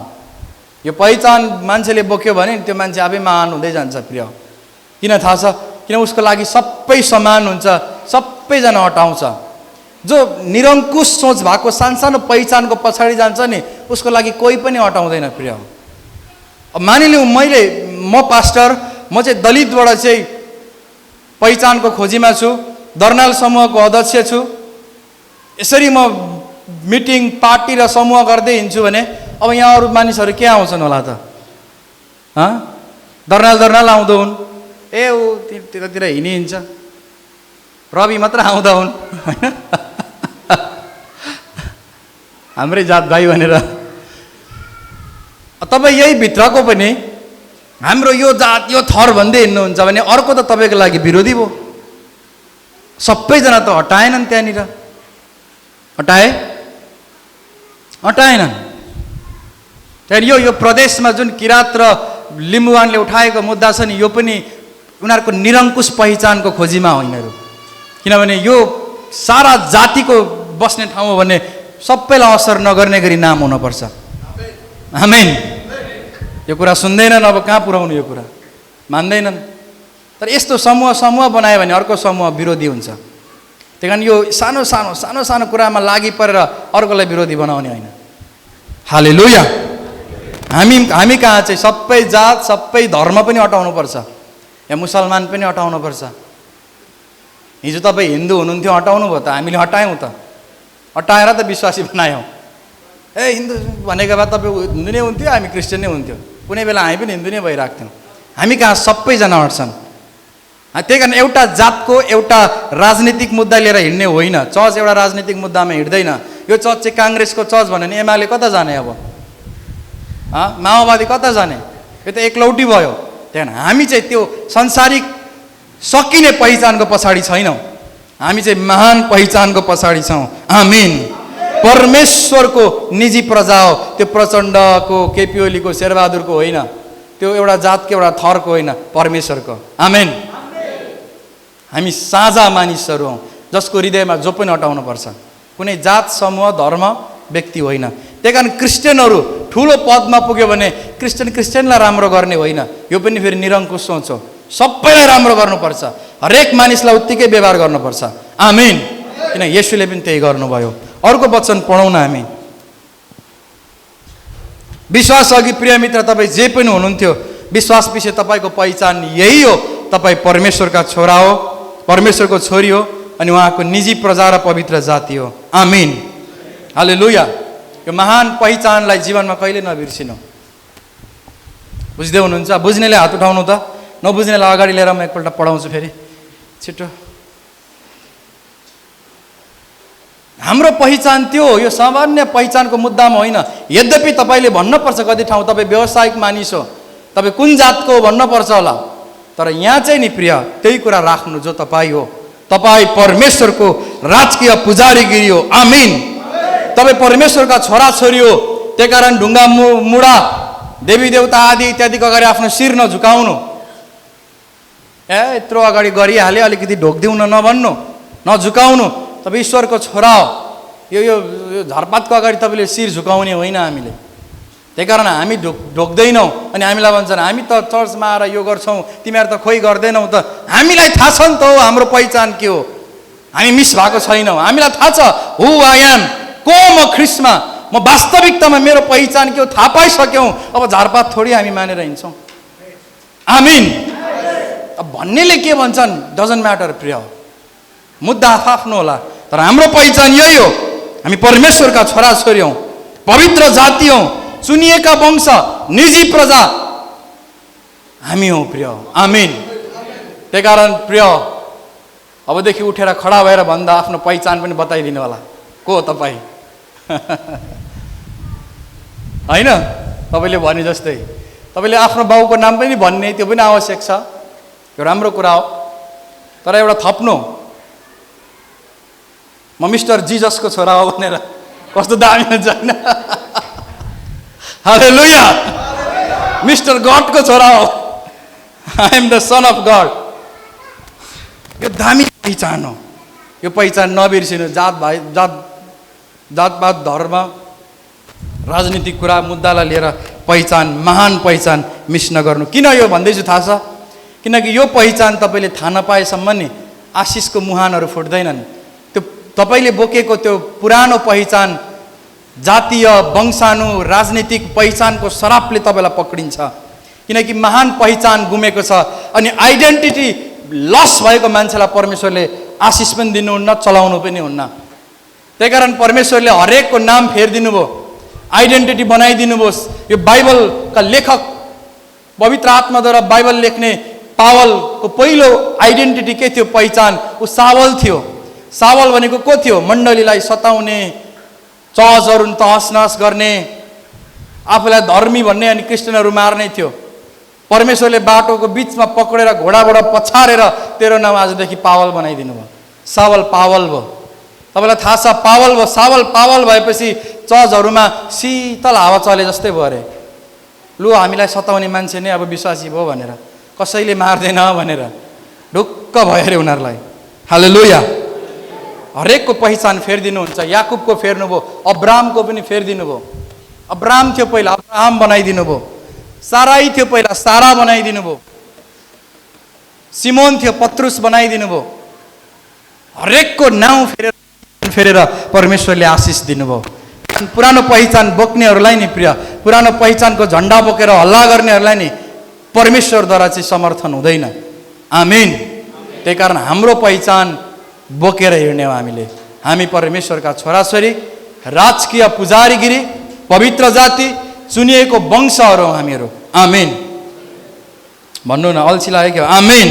यो पहिचान मान्छेले बोक्यो भने त्यो मान्छे आफै महान हुँदै जान्छ प्रिय। किन थाहा छ? किन उसको लागि सबै समान हुन्छ, सबैजना हटाउँछ। जो निरङ्कुश सोच भएको सानसानो पहिचानको पछाडि जान्छ नि उसको लागि कोही पनि हटाउँदैन प्रिय। अब मानिलिउँ म पास्टर, म चाहिँ दलितबाट चाहिँ पहिचानको खोजीमा छु, दर्नाल समूहको अध्यक्ष छु, यसरी म मिटिङ पार्टी र समूह गर्दै हिँड्छु भने अब यहाँ अरू मानिसहरू के आउँछन् होला त? दर्नाल आउँदो हुन्, ए ऊ त्यतातिर हिँडिन्छ, रवि मात्र आउँदा हुन् होइन, हाम्रै जात भाइ भनेर। तपाईँ यही भित्रको पनि हाम्रो यो जात यो थर भन्दै हिँड्नुहुन्छ भने अर्को त तपाईँको लागि विरोधी भयो। सबैजना त हटाएनन्, त्यहाँनिर हटाएनन्। त्यहाँदेखि यो प्रदेशमा जुन किरात र लिम्बुवानले उठाएको मुद्दा छ नि, यो पनि उनीहरूको निरङ्कुश पहिचानको खोजीमा हो यिनीहरू। किनभने यो सारा जातिको बस्ने ठाउँ हो भने सबैलाई असर नगर्ने गरी नाम हुनुपर्छ। आमेन। यो कुरा सुन्दैनन्, अब कहाँ पुर्याउनु यो कुरा, मान्दैनन्। तर यस्तो समूह बनायो भने अर्को समूह विरोधी हुन्छ। त्यही कारण यो सानो सानो कुरामा लागि परेर अर्कोलाई विरोधी बनाउने होइन। हालेलुया। हामी कहाँ चाहिँ सबै जात सबै धर्म पनि हटाउनुपर्छ, या मुसलमान पनि हटाउनुपर्छ। हिजो तपाईँ हिन्दू हुनुहुन्थ्यो, हटाउनु भयो त, हामीले हटायौँ त, हटाएर त विश्वासी बनायौँ। ए हिन्दू भनेको भए तपाईँ हिन्दू नै हुन्थ्यो, हामी क्रिस्चियन नै हुन्थ्यो, कुनै बेला हामी पनि हिन्दू नै भइरहेको थियौँ। हामी कहाँ सबैजना हट्छन्। त्यही कारण एउटा जातको एउटा राजनीतिक मुद्दा लिएर हिँड्ने होइन। चर्च एउटा राजनीतिक मुद्दामा हिँड्दैन। यो चर्च चाहिँ काङ्ग्रेसको चर्च भन्यो भने एमाले कता जाने, अब माओवादी कता जाने, यो त एकलौटी भयो। त्यही कारण हामी चाहिँ त्यो संसारिक सकिने पहिचानको पछाडि छैनौँ, हामी चाहिँ महान पहिचानको पछाडि छौँ। आमीन। परमेश्वरको निजी प्रजा हो, त्यो प्रचण्डको, केपी ओलीको, शेरबहादुरको होइन, त्यो एउटा जातको एउटा थरको होइन, परमेश्वरको। आमेन। हामी साझा मानिसहरू हौँ जसको हृदयमा जो पनि हटाउनुपर्छ, कुनै जात समूह धर्म व्यक्ति होइन। त्यही कारण क्रिस्चियनहरू ठुलो पदमा पुग्यो भने क्रिस्चियनलाई राम्रो गर्ने होइन, यो पनि फेरि निरङ्कुश सोच हो। सबैलाई राम्रो गर्नुपर्छ, हरेक मानिसलाई उत्तिकै व्यवहार गर्नुपर्छ। आमीन। किन येशूले पनि त्यही गर्नुभयो। अर्को वचन पढौँ न हामी। विश्वास अघि प्रिय मित्र, तपाईँ जे पनि हुनुहुन्थ्यो, विश्वास पछि तपाईँको पहिचान यही हो, तपाईँ परमेश्वरका छोरा हो, परमेश्वरको छोरी हो, अनि उहाँको निजी प्रजा र पवित्र जाति हो। आमीन। हालेलुया। यो महान पहिचानलाई जीवनमा कहिले नबिर्सिनु। बुझ्दै हुनुहुन्छ? बुझ्नेले हात उठाउनु त, नबुझ्नेलाई अगाडि लिएर म एकपल्ट पढाउँछु फेरि छिटो। हाम्रो पहिचान त्यो हो, यो सामान्य पहिचानको मुद्दामा होइन। यद्यपि तपाईँले भन्नुपर्छ कति ठाउँ तपाईँ व्यावसायिक मानिस हो, तपाईँ कुन जातको हो भन्नुपर्छ होला, तर यहाँ चाहिँ नि प्रिय त्यही कुरा राख्नु जो तपाईँ हो। तपाईँ परमेश्वरको राजकीय पुजारीगिरी हो। आमीन। तपाईँ परमेश्वरका छोराछोरी हो। त्यही कारण ढुङ्गा मुढा देवी देवता आदि इत्यादिको अगाडि आफ्नो शिर नझुकाउनु। यत्रो अगाडि गरिहाल्यो, अलिकति ढोक्दिउँ न नभन्नु, नझुकाउनु। तपाईँ ईश्वरको छोरा हो। यो झरपातको अगाडि तपाईँले शिर झुकाउने होइन हामीले। त्यही कारण हामी ढोक्दैनौँ, अनि हामीलाई भन्छन् हामी त चर्चमा आएर यो गर्छौँ, तिमीहरू त खोइ गर्दैनौ त। हामीलाई थाहा छ नि त हो हाम्रो पहिचान के हो। हामी मिस भएको छैनौँ, हामीलाई थाहा छ हु आई एम, को म ख्रिस्टमा, म वास्तविकतामा मेरो पहिचान के हो थाहा पाइसक्यौँ। अब झारपात थोडी हामी मानेर हिँड्छौँ। आमीन। अब भन्नेले के भन्छन् डजन्ट म्याटर प्रिय, मुद्दा आफ्नो होला, तर हाम्रो पहिचान यही हो। हामी परमेश्वरका छोराछोरी हौँ, पवित्र जाति हौँ, चुनिएका वंश, निजी प्रजा हामी हौँ प्रिय। आमीन। त्यही कारण प्रिय अबदेखि उठेर खडा भएर भन्दा आफ्नो पहिचान पनि बताइदिनु होला, को हो तपाईँ होइन। तपाईँले भने जस्तै तपाईँले आफ्नो बाउको नाम पनि भन्ने, त्यो पनि आवश्यक छ, यो राम्रो कुरा हो। तर एउटा थप्नु, म मिस्टर जिजसको छोरा हो भनेर कस्तो दामी हुन्छ होइन। हालेलुया। मिस्टर गडको छोरा हो, I am the son of God. यो दामी पहिचान हो। यो पहिचान नबिर्सिनु। जातपात धर्म राजनीतिक कुरा मुद्दालाई लिएर पहिचान, महान पहिचान मिस नगर्नु। किन यो भन्दैछु थाहा छ? किनकि यो पहिचान तपाईँले थाहा नपाएसम्म नि आशिषको मुहानहरू फुट्दैनन्। त्यो तपाईँले बोकेको त्यो पुरानो पहिचान जातीय वंशाणु राजनीतिक पहिचानको शरापले तपाईँलाई पक्रिन्छ, किनकि महान पहिचान गुमेको छ। अनि आइडेन्टिटी लस भएको मान्छेलाई परमेश्वरले आशिष पनि दिनुहुन्न, चलाउनु पनि हुन्न। त्यही कारण परमेश्वरले हरेकको नाम फेरिदिनु भयो, आइडेन्टिटी बनाइदिनुहोस्। यो बाइबलका लेखक पवित्र आत्माद्वारा बाइबल लेख्ने पावलको पहिलो आइडेन्टिटी के थियो? पहिचान। ऊ सावल थियो। सावल भनेको को थियो? मण्डलीलाई सताउने, चर्चहरू तहस नहस गर्ने, आफूलाई धर्मी भन्ने अनि क्रिस्चियनहरू मार्ने थियो। परमेश्वरले बाटोको बिचमा पक्रेर घोडाबाट पछारेर तेरो नाम आजदेखि पावल बनाइदिनु भयो। सावल पावल भयो। तपाईँलाई थाहा छ पावल भयो। सावल पावल भएपछि चर्चहरूमा शीतल हावा चले जस्तै भयो अरे। लु हामीलाई सताउने मान्छे नै अब विश्वासी भयो भनेर, कसैले मार्दैन भनेर ढुक्क भयो अरे उनीहरूलाई। हालेलुया। हरेकको पहिचान फेरिदिनुहुन्छ। याकुबको फेर्नुभयो, अब्रामको पनि फेरिदिनु भयो। अब्राम थियो पहिला, अब्राहम बनाइदिनु भयो। साराई थियो पहिला, सारा बनाइदिनु भयो। सिमोन थियो, पत्रुस बनाइदिनु भयो। हरेकको नाउँ फेरेर परमेश्वरले आशिष दिनुभयो। पुरानो पहिचान बोक्नेहरूलाई नि प्रिय, पुरानो पहिचानको झन्डा बोकेर हल्ला गर्नेहरूलाई नि परमेश्वरद्वारा चाहिँ समर्थन हुँदैन। आमेन। त्यही कारण हाम्रो पहिचान बोकेर हिँड्ने हो हामीले। हामी परमेश्वरका छोराछोरी, राजकीय पुजारीगिरी, पवित्र जाति, चुनिएको वंशहरू हौँ हामीहरू। आमेन भन्नु न, अल्छी लाग्यो क्या? आमेन।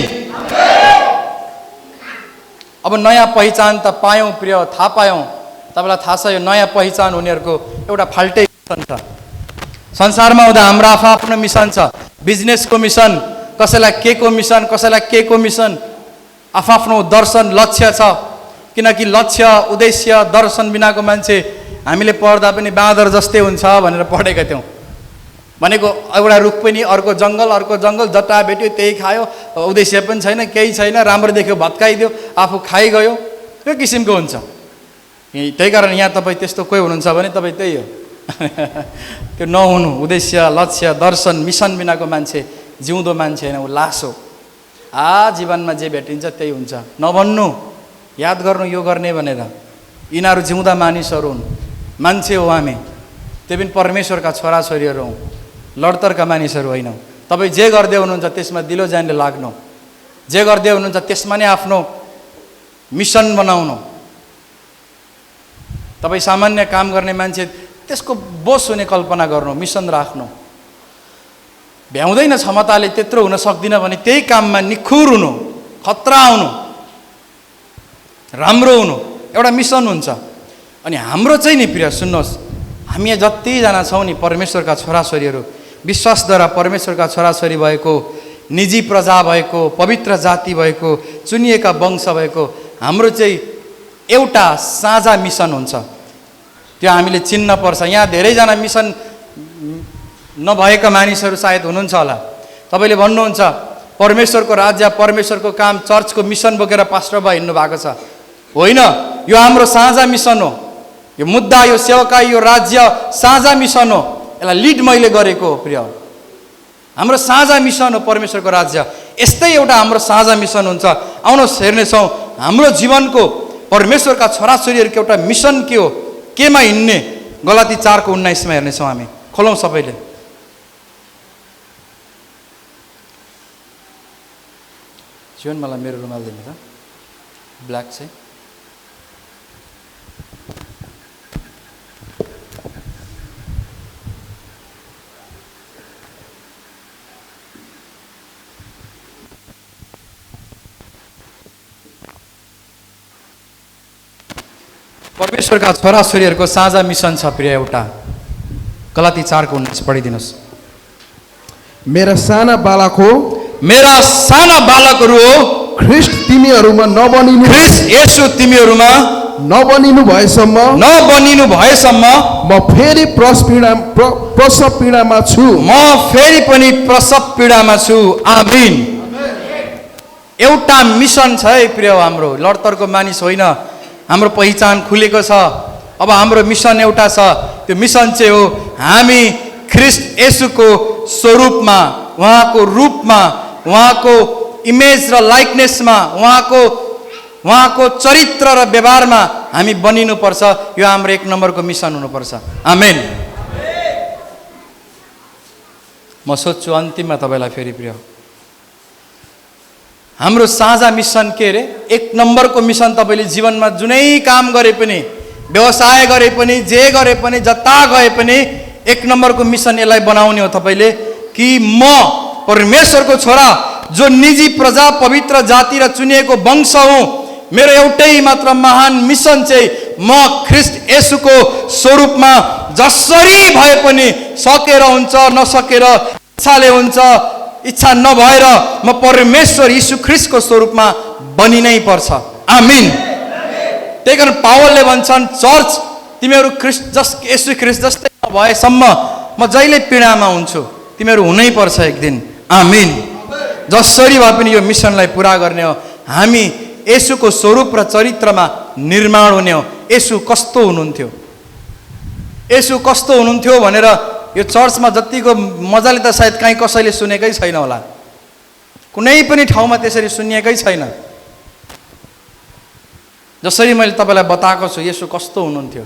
अब नयाँ पहिचान त पायौँ प्रिय, थाहा पायौँ। तपाईँलाई थाहा छ यो नयाँ पहिचान हुनेहरूको एउटा फाल्टै मिसन छ। संसारमा हुँदा हाम्रो आफ्नो मिसन छ। बिजनेसको मिसन, कसैलाई के को मिसन, कसैलाई के को मिसन, आफ्नो दर्शन लक्ष्य छ। किनकि लक्ष्य उद्देश्य दर्शन बिनाको मान्छे हामीले पढ्दा पनि बाँदर जस्तै हुन्छ भनेर पढेका थियौँ। भनेको एउटा रुख पनि अर्को जङ्गल जता भेट्यो त्यही खायो, उद्देश्य पनि छैन, केही छैन, राम्रो देख्यो भत्काइदियो, आफू खाइगयो, त्यो किसिमको हुन्छ। त्यही कारण यहाँ तपाईँ त्यस्तो कोही हुनुहुन्छ भने तपाईँ त्यही हो। त्यो नहुनु, उद्देश्य लक्ष्य दर्शन मिसन बिनाको मान्छे जिउँदो मान्छे होइन, ऊ लास हो। जीवनमा जे भेटिन्छ त्यही हुन्छ नभन्नु, याद गर्नु यो गर्ने भनेर। यिनीहरू जिउँदा मानिसहरू हुन्, मान्छे हो हामी, त्यो पनि परमेश्वरका छोराछोरीहरू हौँ, लडतरका मानिसहरू होइनौँ। तपाईँ जे गर्दै हुनुहुन्छ त्यसमा दिलो जानले लाग्नु, जे गर्दै हुनुहुन्छ त्यसमा नै आफ्नो मिसन बनाउनु। तपाईँ सामान्य काम गर्ने मान्छे त्यसको बोस हुने कल्पना गर्नु, मिसन राख्नु। भ्याउँदैन क्षमताले त्यत्रो हुन सक्दिनँ भने त्यही काममा निखुर हुनु, खतरा हुनु, राम्रो हुनु, एउटा मिसन हुन्छ। अनि हाम्रो चाहिँ नि प्रिय सुन्नुहोस्, हामी जतिजना छौँ नि परमेश्वरका छोराछोरीहरू, विश्वासद्वारा परमेश्वरका छोराछोरी भएको, निजी प्रजा भएको, पवित्र जाति भएको, चुनिएका वंश भएको, हाम्रो चाहिँ एउटा साझा मिसन हुन्छ। त्यो हामीले चिन्न पर्छ। यहाँ धेरैजना मिसन नभएका मानिसहरू सायद हुनुहुन्छ होला। तपाईँले भन्नुहुन्छ परमेश्वरको राज्य, परमेश्वरको काम, चर्चको मिसन बोकेर पास्टर भए हिँड्नु भएको छ। होइन, यो हाम्रो साझा मिसन हो। यो मुद्दा, यो सेवकाई, यो राज्य साझा मिसन हो। यसलाई लिड मैले गरेको हो प्रिय। हाम्रो साझा मिसन हो परमेश्वरको राज्य। यस्तै एउटा हाम्रो साझा मिसन हुन्छ। आउनुहोस् हेर्नेछौँ हाम्रो जीवनको परमेश्वरका छोराछोरीहरूको एउटा मिसन के हो, केमा हिँड्ने। गलाती 4:19 हेर्नेछौँ हामी। खोलौँ सबैले। जीवन मलाई मेरो रुमाल दिनु त, ब्ल्याक चाहिँ। परमेश्वरका छोराछोरीहरूको साझा मिसन छ प्रिय एउटा। गलाती 4:19 पढिदिनुहोस्।
मेरा साना बालक हो,
मेरा साना बालकहरू हो,
ख्रिस्ट तिमीहरूमा नबनिनु,
ख्रिस्ट येशू तिमीहरूमा
नबनिनु भएसम्म म फेरि प्रसव पीडामा छु।
म फेरि पनि प्रसव पीडामा छु। आमीन। एउटा मिसन छ है प्रिय हाम्रो। लडतरको मानिस होइन, हाम्रो पहिचान खुलेको छ। अब हाम्रो मिसन एउटा छ। त्यो मिसन चाहिँ हो हामी ख्रिस्ट येशूको स्वरूपमा, उहाँको रूपमा, उहाँको इमेज र लाइकनेसमा, उहाँको चरित्र र व्यवहारमा हामी बनिनुपर्छ। यो हाम्रो 1 नम्बरको मिसन हुनुपर्छ। आमेन। म सोध्छु अन्तिममा तपाईँलाई फेरि प्रिय, हाम्रो साझा मिसन के अरे? 1 नम्बरको मिसन तपाईँले जीवनमा जुनै काम गरे पनि, व्यवसाय गरे पनि, जे गरे पनि, जता गए पनि 1 नम्बरको मिसन यसलाई बनाउने हो तपाईँले कि म परमेश्वरको छोरा जो निजी प्रजा, पवित्र जाति र चुनिएको वंश हुँ। मेरो एउटै मात्र महान मिसन चाहिँ म ख्रीष्ट येशूको स्वरूपमा जसरी भए पनि, सकेर हुन्छ नसकेर, इच्छाले हुन्छ इच्छा नभएर, म परमेश्वर यीशु ख्रीष्टको स्वरूपमा बनिनै पर्छ। आमीन। त्यही कारण पावलले भन्छन्, चर्च तिमीहरू येशू ख्रीष्ट जस्तै नभएसम्म म जहिले पीडामा हुन्छु, तिमीहरू हुनै पर्छ एक दिन। आमीन। जसरी भए पनि यो मिसनलाई पुरा गर्ने हो। हामी येशूको स्वरूप र चरित्रमा निर्माण हुने हो। येशू कस्तो हुनुहुन्थ्यो, येशू कस्तो हुनुहुन्थ्यो भनेर यो चर्चमा जतिको मजाले त सायद कहीँ कसैले सुनेकै छैन होला, कुनै पनि ठाउँमा त्यसरी सुनिएकै छैन। जसरी मैले तपाईँलाई बताएको छु येशू कस्तो हुनुहुन्थ्यो,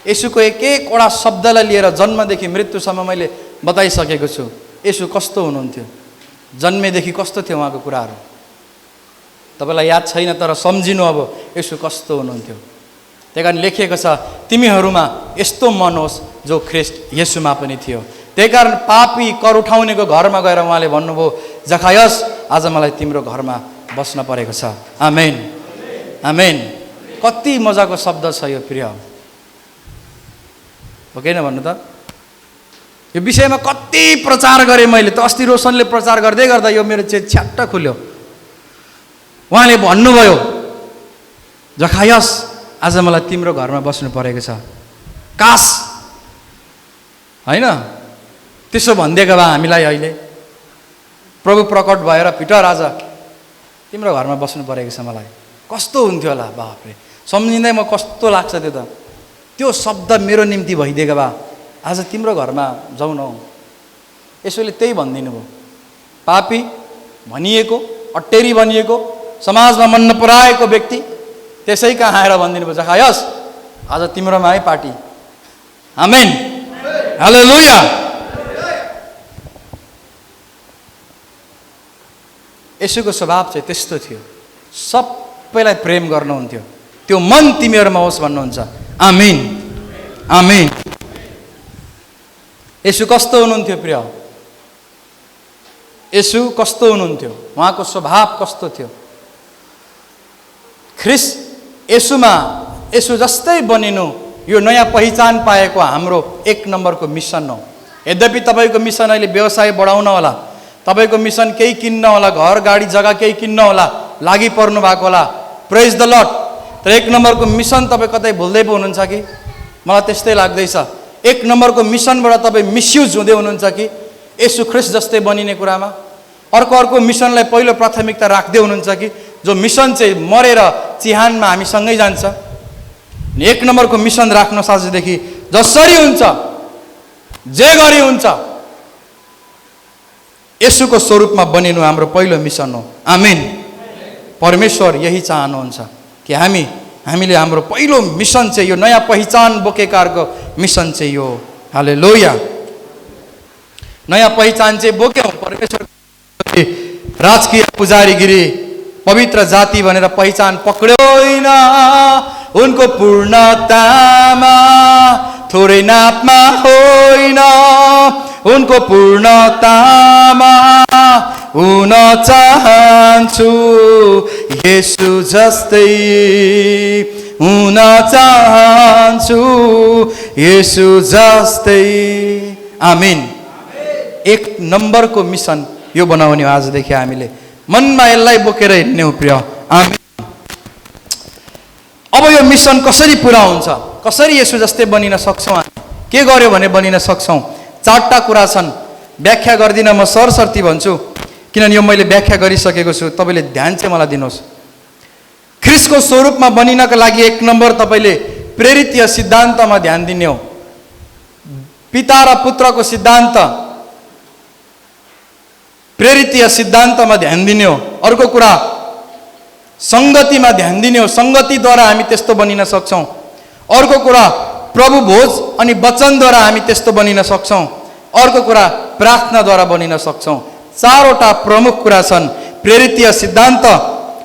येशूको एक एकवटा शब्दलाई लिएर जन्मदेखि मृत्युसम्म मैले बताइसकेको छु। येशू कस्तो हुनुहुन्थ्यो, जन्मेदेखि कस्तो थियो उहाँको कुराहरू तपाईँलाई याद छैन, तर सम्झिनु अब येशू कस्तो हुनुहुन्थ्यो। त्यही कारण लेखिएको छ, तिमीहरूमा यस्तो मन होस् जो ख्रीष्ट येशूमा पनि थियो। त्यही कारण पापी कर उठाउनेको घरमा गएर उहाँले भन्नुभयो, जखायस आज मलाई तिम्रो घरमा बस्न परेको छ। आमेन। आमेन। कति मजाको शब्द छ यो प्रिय, हो कि न भन्नु त? यो विषयमा कति प्रचार गरेँ मैले त। अस्ति रोशनले प्रचार गर्दै गर्दा यो मेरो चाहिँ छ्याट्ट खुल्यो। उहाँले भन्नुभयो, जखायस आज मलाई तिम्रो घरमा बस्नु परेको छ। काश होइन त्यसो भनिदिएको भए हामीलाई अहिले प्रभु प्रकट भएर, पिटर आज तिम्रो घरमा बस्नु परेको छ, मलाई कस्तो हुन्थ्यो होला। बापरे, सम्झिँदै म कस्तो लाग्छ त्यो त। त्यो शब्द मेरो निम्ति भइदिएको भए आज तिम्रो घरमा जाउँ न। यसोले त्यही भनिदिनु भयो। पापी भनिएको, अट्टेरी भनिएको, समाजमा मन नपराएको व्यक्ति त्यसै कहाँ आएर भनिदिनु भयो, जखायस आज तिम्रोमा है पार्टी। आमेन। हालेलुया। येशूको स्वभाव चाहिँ त्यस्तो थियो, सबैलाई प्रेम गर्नुहुन्थ्यो। त्यो मन तिमीहरूमा होस् भन्नुहुन्छ। आमीन। आमीन। येशू कस्तो हुनुहुन्थ्यो प्रिय? येशू कस्तो हुनुहुन्थ्यो? उहाँको स्वभाव कस्तो थियो? ख्रीष्ट येशूमा येशू जस्तै बनिनु यो नयाँ पहिचान पाएको हाम्रो 1 नम्बरको मिसन हो। यद्यपि तपाईँको मिसन अहिले व्यवसाय बढाउन होला, तपाईँको मिसन केही किन्न होला, घर गाडी जग्गा केही किन्न होला, लागि पर्नु भएको होला। प्रेज द लर्ड। तर 1 नम्बरको मिसन तपाईँ कतै भुल्दै पो हुनुहुन्छ कि? मलाई त्यस्तै लाग्दैछ। 1 नम्बरको मिसनबाट तपाईँ मिसयुज हुँदै हुनुहुन्छ कि येशू ख्रीष्ट जस्तै बनिने कुरामा? अर्को मिसनलाई पहिलो प्राथमिकता राख्दै हुनुहुन्छ कि जो मिसन चाहिँ मरेर चिहानमा हामी सँगै जान्छ? 1 नम्बरको मिसन राख्न साझेदेखि जसरी हुन्छ, जे गरी हुन्छ, येशूको स्वरूपमा बनिनु हाम्रो पहिलो मिसन हो। आमीन। परमेश्वर यही चाहनुहुन्छ कि हामीले हाम्रो पहिलो मिसन चाहिँ यो नयाँ पहिचान बोकेकाहरूको मिसन चाहिँ यो। हालेलुया। नयाँ पहिचान चाहिँ बोक्यौँ। परमेश्वर राजकीय पुजारीगिरी, पवित्र जाति भनेर पहिचान पक्र्दैन। उनको पूर्णतामा, थोरै नापमा होइन, उनको पूर्णतामा हुन चाहन्छु। येशू जस्तै हुन चाहन्छु, येशू जस्तै। आमीन। 1 नम्बरको मिसन यो बनाउने हो आजदेखि हामीले। मनमा यसलाई बोकेर हिँड्ने हो प्रिय। आमीन। अब यो मिसन कसरी पुरा हुन्छ, कसरी येशू जस्तै बनिन सक्छौँ, हामी के गर्यो भने बनिन सक्छौँ? 4टा कुरा छन्। व्याख्या गर्दिनँ, म सरसर्ती भन्छु किनभने यो मैले व्याख्या गरिसकेको छु। तपाईँले ध्यान चाहिँ मलाई दिनुहोस्। ख्रीष्टको स्वरूपमा बनिनका लागि 1 नम्बर तपाईँले प्रेरितीय सिद्धान्तमा ध्यान दिने हो। पिता र पुत्रको सिद्धान्त, प्रेरितीय सिद्धान्तमा ध्यान दिने हो। अर्को कुरा सङ्गतिमा ध्यान दिने हो। सङ्गतिद्वारा हामी त्यस्तो बनिन सक्छौँ। अर्को कुरा प्रभु भोज अनि वचनद्वारा हामी त्यस्तो बनिन सक्छौँ। अर्को कुरा प्रार्थनाद्वारा बनिन सक्छौँ। चारवटा प्रमुख कुरा छन्, प्रेरितीय सिद्धान्त,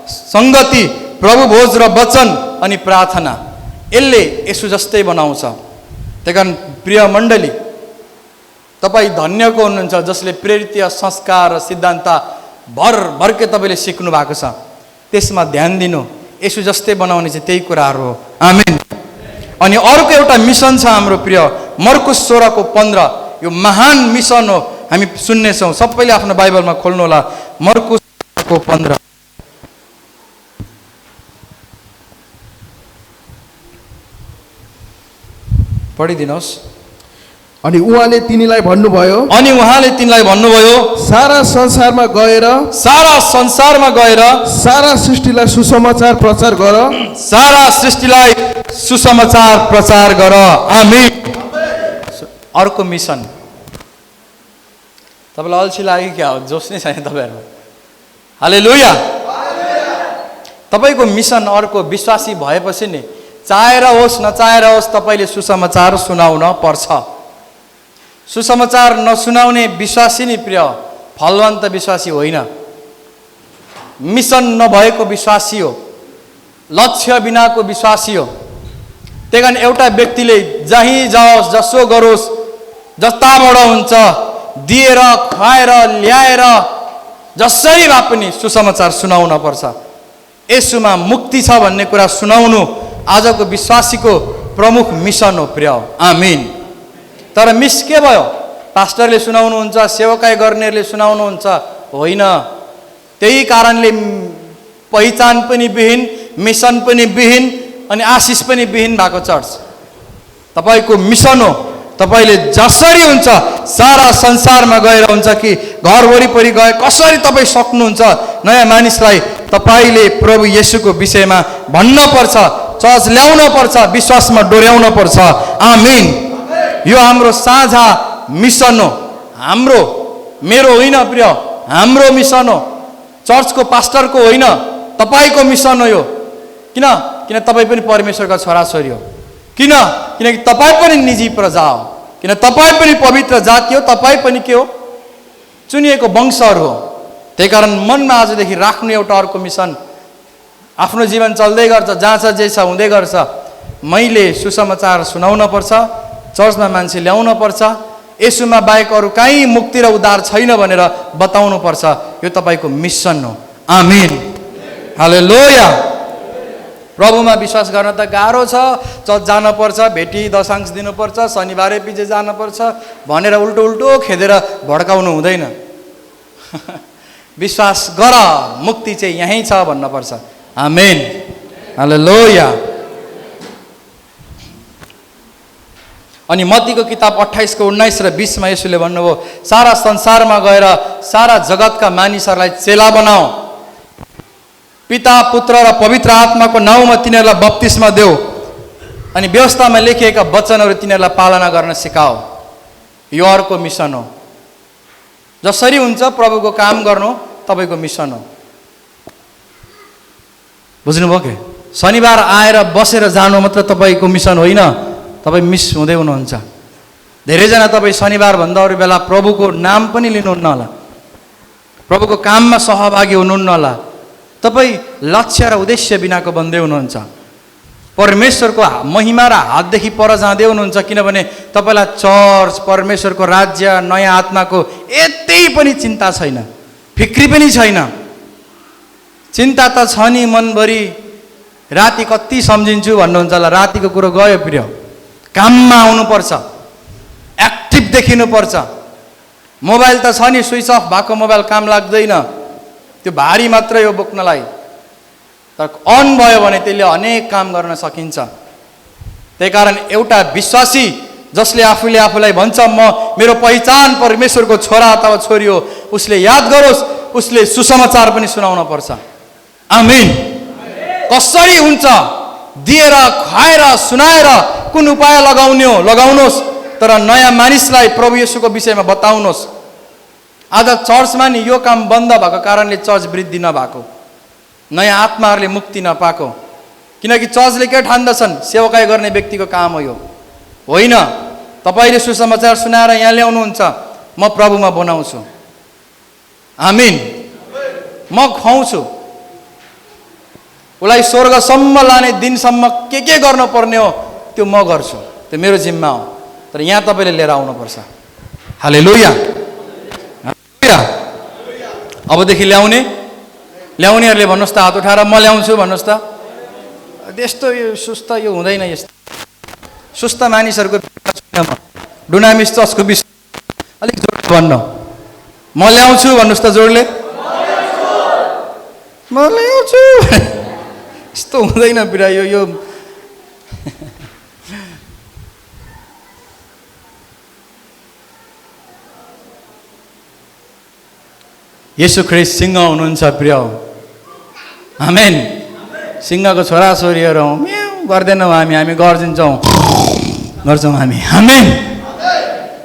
सङ्गति, प्रभु भोज र वचन अनि प्रार्थना। यसले यसो जस्तै बनाउँछ। त्यही कारण प्रिय मण्डली, तपाईँ धन्यको हुनुहुन्छ जसले प्रेरितीय संस्कार र सिद्धान्त भरभरकै तपाईँले सिक्नु भएको छ। त्यसमा ध्यान दिनु, यसो जस्तै बनाउने चाहिँ त्यही कुराहरू हो। आमेन। अनि अर्को एउटा मिसन छ हाम्रो प्रिय, मर्कुस 16:15। यो महान मिसन हो, हामी सुन्नेछौँ। सबैले आफ्नो बाइबलमा खोल्नु होला, मर्कुस 16:15। पढिदिनुहोस्।
अनि उहाँले तिनीलाई भन्नुभयो, सारा संसारमा गएर सारा सृष्टिलाई सुसमाचार प्रचार गर।
आमेन। अर्को मिसन। तपाईँलाई अल्छी लाग्यो क्या हो? जोस नै छैन तपाईँहरू। हालेलुया। तपाईँको मिसन अर्को विश्वासी भएपछि नि चाहेर होस् नचाहेर होस् तपाईँले सुसमाचार सुनाउन पर्छ। सुसमाचार नसुनाउने विश्वासी नि प्रिय फलवन्त विश्वासी होइन, मिसन नभएको विश्वासी हो, लक्ष्य बिनाको विश्वासी हो। त्यही कारण एउटा व्यक्तिले जहीँ जाओस्, जसो गरोस्, जताबाट हुन्छ दिएर खुवाएर ल्याएर जसरी भए पनि सुसमाचार सुनाउन पर्छ। यसुमा मुक्ति छ भन्ने कुरा सुनाउनु आजको विश्वासीको प्रमुख मिसन हो प्रिय। आमीन। तर मिस के भयो? पास्टरले सुनाउनुहुन्छ, सेवकाई गर्नेहरूले सुनाउनुहुन्छ? होइन। त्यही कारणले पहिचान पनि विहीन, मिसन पनि विहीन अनि आशिष पनि विहीन भएको चर्च। तपाईँको मिसन हो, तपाईँले जसरी हुन्छ सारा संसारमा गएर हुन्छ कि घर वरिपरि गए कसरी तपाईँ सक्नुहुन्छ नयाँ मानिसलाई तपाईँले प्रभु येशूको विषयमा भन्न पर्छ, चर्च ल्याउन पर्छ, विश्वासमा डोर्याउन पर्छ। आमीन। यो हाम्रो साझा मिसन हो, हाम्रो, मेरो होइन प्रिय, हाम्रो मिसन हो। चर्चको पास्टरको होइन, तपाईँको मिसन हो यो। किन? किन तपाईँ पनि परमेश्वरका छोराछोरी हो। किन? किनकि तपाईँ पनि निजी प्रजा हो। किन? तपाईँ पनि पवित्र जाति हो। तपाईँ पनि के हो? चुनिएको वंशहरू हो। त्यही कारण मनमा आजदेखि राख्नु एउटा अर्को मिसन। आफ्नो जीवन चल्दै गर्छ, जहाँ छ जे छ हुँदै गर्छ, मैले सुसमाचार सुनाउन पर्छ, चर्चमा मान्छे ल्याउन पर्छ, यसुमा बाहेक अरू कहीँ मुक्ति र उद्धार छैन भनेर बताउनु पर्छ। यो तपाईँको मिसन हो। आमीन। हालेलुया। प्रभुमा विश्वास गर्न त गाह्रो छ, चर्च जानुपर्छ, भेटी दशांश दिनुपर्छ, शनिबारै पछि जानुपर्छ भनेर उल्टो उल्टो खेदेर भड्काउनु हुँदैन। विश्वास गर, मुक्ति चाहिँ यहीँ छ भन्नुपर्छ। आमेन। हालेलुया। अनि मत्तीको किताब 28:19 र 20 मा येशूले भन्नुभयो, सारा संसारमा गएर सारा जगतका मानिसहरूलाई चेला बनाऊ, पिता पुत्र र पवित्र आत्माको नाउँमा तिनीहरूलाई बप्तिस्मा देऊ अनि व्यवस्थामा लेखिएका वचनहरू तिनीहरूलाई पालना गर्न सिकाऊ। यो अर्को मिसन हो। जसरी हुन्छ प्रभुको काम गर्नु तपाईँको मिसन हो। बुझ्नुभयो के? शनिबार आएर बसेर जानु मात्र तपाईँको मिसन होइन, तपाईँ मिस हुँदै हुनुहुन्छ। धेरैजना तपाईँ शनिबार भन्दा अरू बेला प्रभुको नाम पनि लिनुहुन्न होला, प्रभुको काममा सहभागी हुनुहुन्न होला। तपाईँ लक्ष्य र उद्देश्य बिनाको बन्दै हुनुहुन्छ। परमेश्वरको महिमा र हातदेखि पर जाँदै हुनुहुन्छ। किनभने तपाईँलाई चर्च, परमेश्वरको राज्य, नयाँ आत्माको यति पनि चिन्ता छैन, फिक्री पनि छैन। चिन्ता त छ नि मनभरि, राति कति सम्झिन्छु भन्नुहुन्छ होला। रातिको कुरो गयो प्रिय, काममा आउनुपर्छ, एक्टिभ देखिनुपर्छ। मोबाइल त छ नि, स्विच अफ भएको मोबाइल काम लाग्दैन, त्यो भारी मात्रै हो बोक्नलाई। तर अन भयो भने त्यसले अनेक काम गर्न सकिन्छ। त्यही कारण एउटा विश्वासी जसले आफूले आफूलाई भन्छ म मेरो पहिचान परमेश्वरको छोरा अथवा छोरी हो, उसले याद गरोस्, उसले सुसमाचार पनि सुनाउन पर्छ। आमीन। कसरी हुन्छ? दिएर, खुवाएर, सुनाएर, कुन उपाय लगाउने हो लगाउनुहोस्, तर नयाँ मानिसलाई प्रभु येशूको विषयमा बताउनुहोस्। आज चर्चमा नि यो काम बन्द भएको कारणले चर्च वृद्धि नभएको। नयाँ आत्माहरूले मुक्ति नपाएको। किनकि चर्चले के ठान्दछन्? सेवकाई गर्ने व्यक्तिको काम हो यो। होइन, तपाईँले सुसमाचार सुनाएर यहाँ ल्याउनुहुन्छ, म प्रभुमा बनाउँछु। आमीन। म खुवाउँछु, उसलाई स्वर्गसम्म लाने दिनसम्म के गर्नुपर्ने हो त्यो म गर्छु, त्यो मेरो जिम्मा हो। तर यहाँ तपाईँले लिएर आउनुपर्छ। हालेलुया। अबदेखि ल्याउनेहरूले भन्नुहोस् त, हात उठाएर म ल्याउँछु भन्नुहोस् त। यस्तो यो सुस्त यो हुँदैन। यस्तो सुस्त मानिसहरूको डुनामिस चर्चको विषय अलिक जोडले भन्नु। म ल्याउँछु भन्नुहोस् त जोडले। म ल्याउँछु। यस्तो हुँदैन बिरा। यो येशू ख्रीष्ट सिंह हुनुहुन्छ प्रिय। आमेन। सिंहको छोराछोरीहरू हौँ, म्याउ गर्दैनौँ हामी गर्छौँ हामी। आमेन।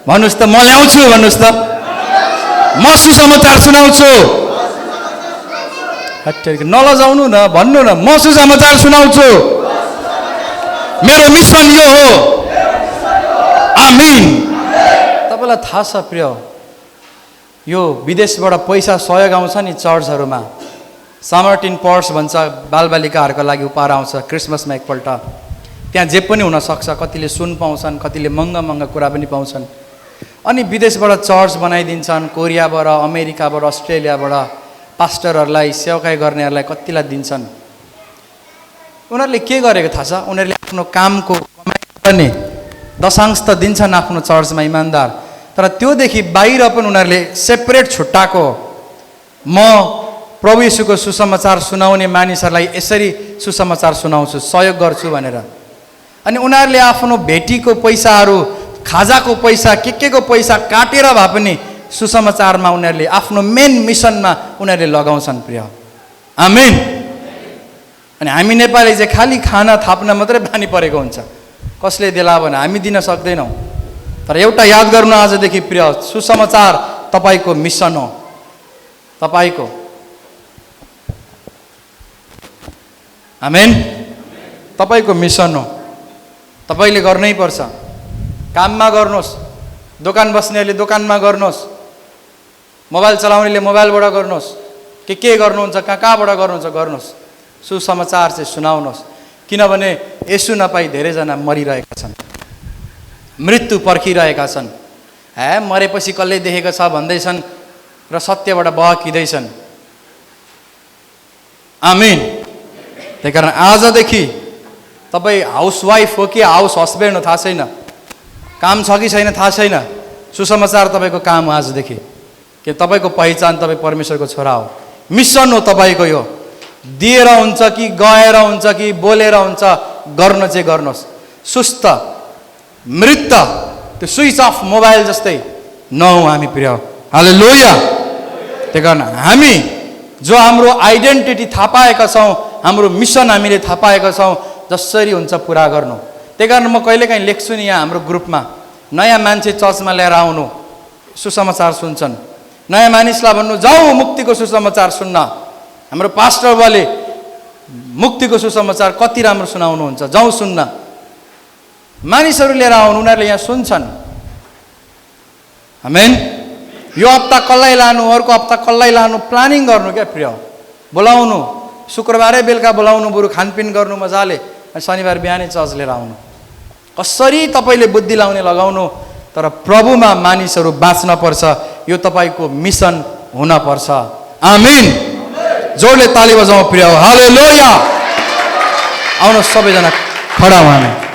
भन्नुहोस् त, म ल्याउँछु भन्नुहोस् त। म सुसमाचार सुनाउँछु। नलजाउनु न, भन्नु न, म सुसमाचार सुनाउँछु। मेरो मिसन यो हो। आमीन। तपाईँलाई थाहा छ प्रिय, यो विदेशबाट पैसा सहयोग आउँछ नि चर्चहरूमा। समर्टिन पर्स भन्छ, बालबालिकाहरूको लागि उपहार आउँछ क्रिसमसमा एकपल्ट। त्यहाँ जे पनि हुनसक्छ। कतिले सुन पाउँछन्, कतिले महँगा कुरा पनि पाउँछन्। अनि विदेशबाट चर्च बनाइदिन्छन्। कोरियाबाट, अमेरिकाबाट, अस्ट्रेलियाबाट पास्टरहरूलाई, सेवकाई गर्नेहरूलाई कतिलाई दिन्छन्। उनीहरूले के गरेको थाहा छ? उनीहरूले आफ्नो कामको कमाइ गर्ने दशांश त दिन्छन् आफ्नो चर्चमा, इमान्दार। तर त्योदेखि बाहिर पनि उनीहरूले सेपरेट छुट्टाएको, म प्रभु येशूको सुसमाचार सुनाउने मानिसहरूलाई यसरी सुसमाचार सुनाउँछु, सहयोग गर्छु भनेर। अनि उनीहरूले आफ्नो भेटीको पैसाहरू, खाजाको पैसा, के को पैसा काटेर भए पनि सुसमाचारमा उनीहरूले आफ्नो मेन मिसनमा उनीहरूले लगाउँछन् प्रिय। आमेन। अनि हामी नेपाली चाहिँ खालि खाना थाप्न मात्रै बानी परेको हुन्छ। कसले देला भने हामी दिन सक्दैनौँ। तर एउटा याद गर्नु आजदेखि प्रिय, सुसमाचार तपाईँको मिसन हो। तपाईँको। आमेन। तपाईँको मिसन हो। तपाईँले गर्नै पर्छ। काममा गर्नुहोस्, दोकान बस्नेहरूले दोकानमा गर्नुहोस्, मोबाइल चलाउनेले मोबाइलबाट गर्नुहोस्, के गर्नुहुन्छ, कहाँबाट गर्नुहोस्। सुसमाचार चाहिँ सुनाउनुहोस्। किनभने येशू नपाई धेरैजना मरिरहेका छन्, मृत्यु पर्खिरहेका छन्। मरेपछि कसले देखेको छ भन्दैछन् र सत्यबाट बहकिँदैछन्। आमीन। त्यही कारण आजदेखि तपाईँ हाउसवाइफ हो कि हाउस हस्बेन्ड हो थाहा छैन, काम छ कि छैन थाहा छैन, सुसमाचार तपाईँको काम हो आजदेखि। कि तपाईँको पहिचान तपाईँ परमेश्वरको छोरा हो। मिसन हो तपाईँको यो। दिएर हुन्छ कि गएर हुन्छ कि बोलेर हुन्छ, गर्न चाहिँ गर्नुहोस्। सुस्त, मृत, त्यो स्विच अफ मोबाइल जस्तै नहौँ हामी प्रिय। हालेलुया। त्यही कारण हामी जो हाम्रो आइडेन्टिटी थाहा पाएका छौँ, हाम्रो मिसन हामीले थाहा पाएका छौँ, जसरी हुन्छ पुरा गर्नु। त्यही कारण म कहिलेकाहीँ लेख्छु नि यहाँ हाम्रो ग्रुपमा, नयाँ मान्छे चर्चमा लिएर आउनु, सुसमाचार सुन्छन्। नयाँ मानिसलाई भन्नु, जाऊ मुक्तिको सुसमाचार सुन्न। हाम्रो पास्टर बाले मुक्तिको सुसमाचार कति राम्रो सुनाउनुहुन्छ, जाउँ सुन्न। मानिसहरू लिएर आउनु, उनीहरूले यहाँ सुन्छन्। आमेन। यो हप्ता कसलाई लानु, अर्को हप्ता कसलाई लानु, प्लानिङ गर्नु क्या प्रिय। बोलाउनु, शुक्रबारै बेलुका बोलाउनु, बरु खानपिन गर्नु मजाले, शनिबार बिहानै चर्च लिएर आउनु। कसरी तपाईँले बुद्धि लाउने लगाउनु, तर प्रभुमा मानिसहरू बाँच्न पर्छ। यो तपाईँको मिसन हुन पर्छ। आमीन। जोडले ताली बजाउँ प्रिय। हालेलुया। आउनुहोस् सबैजना खडा हुनु।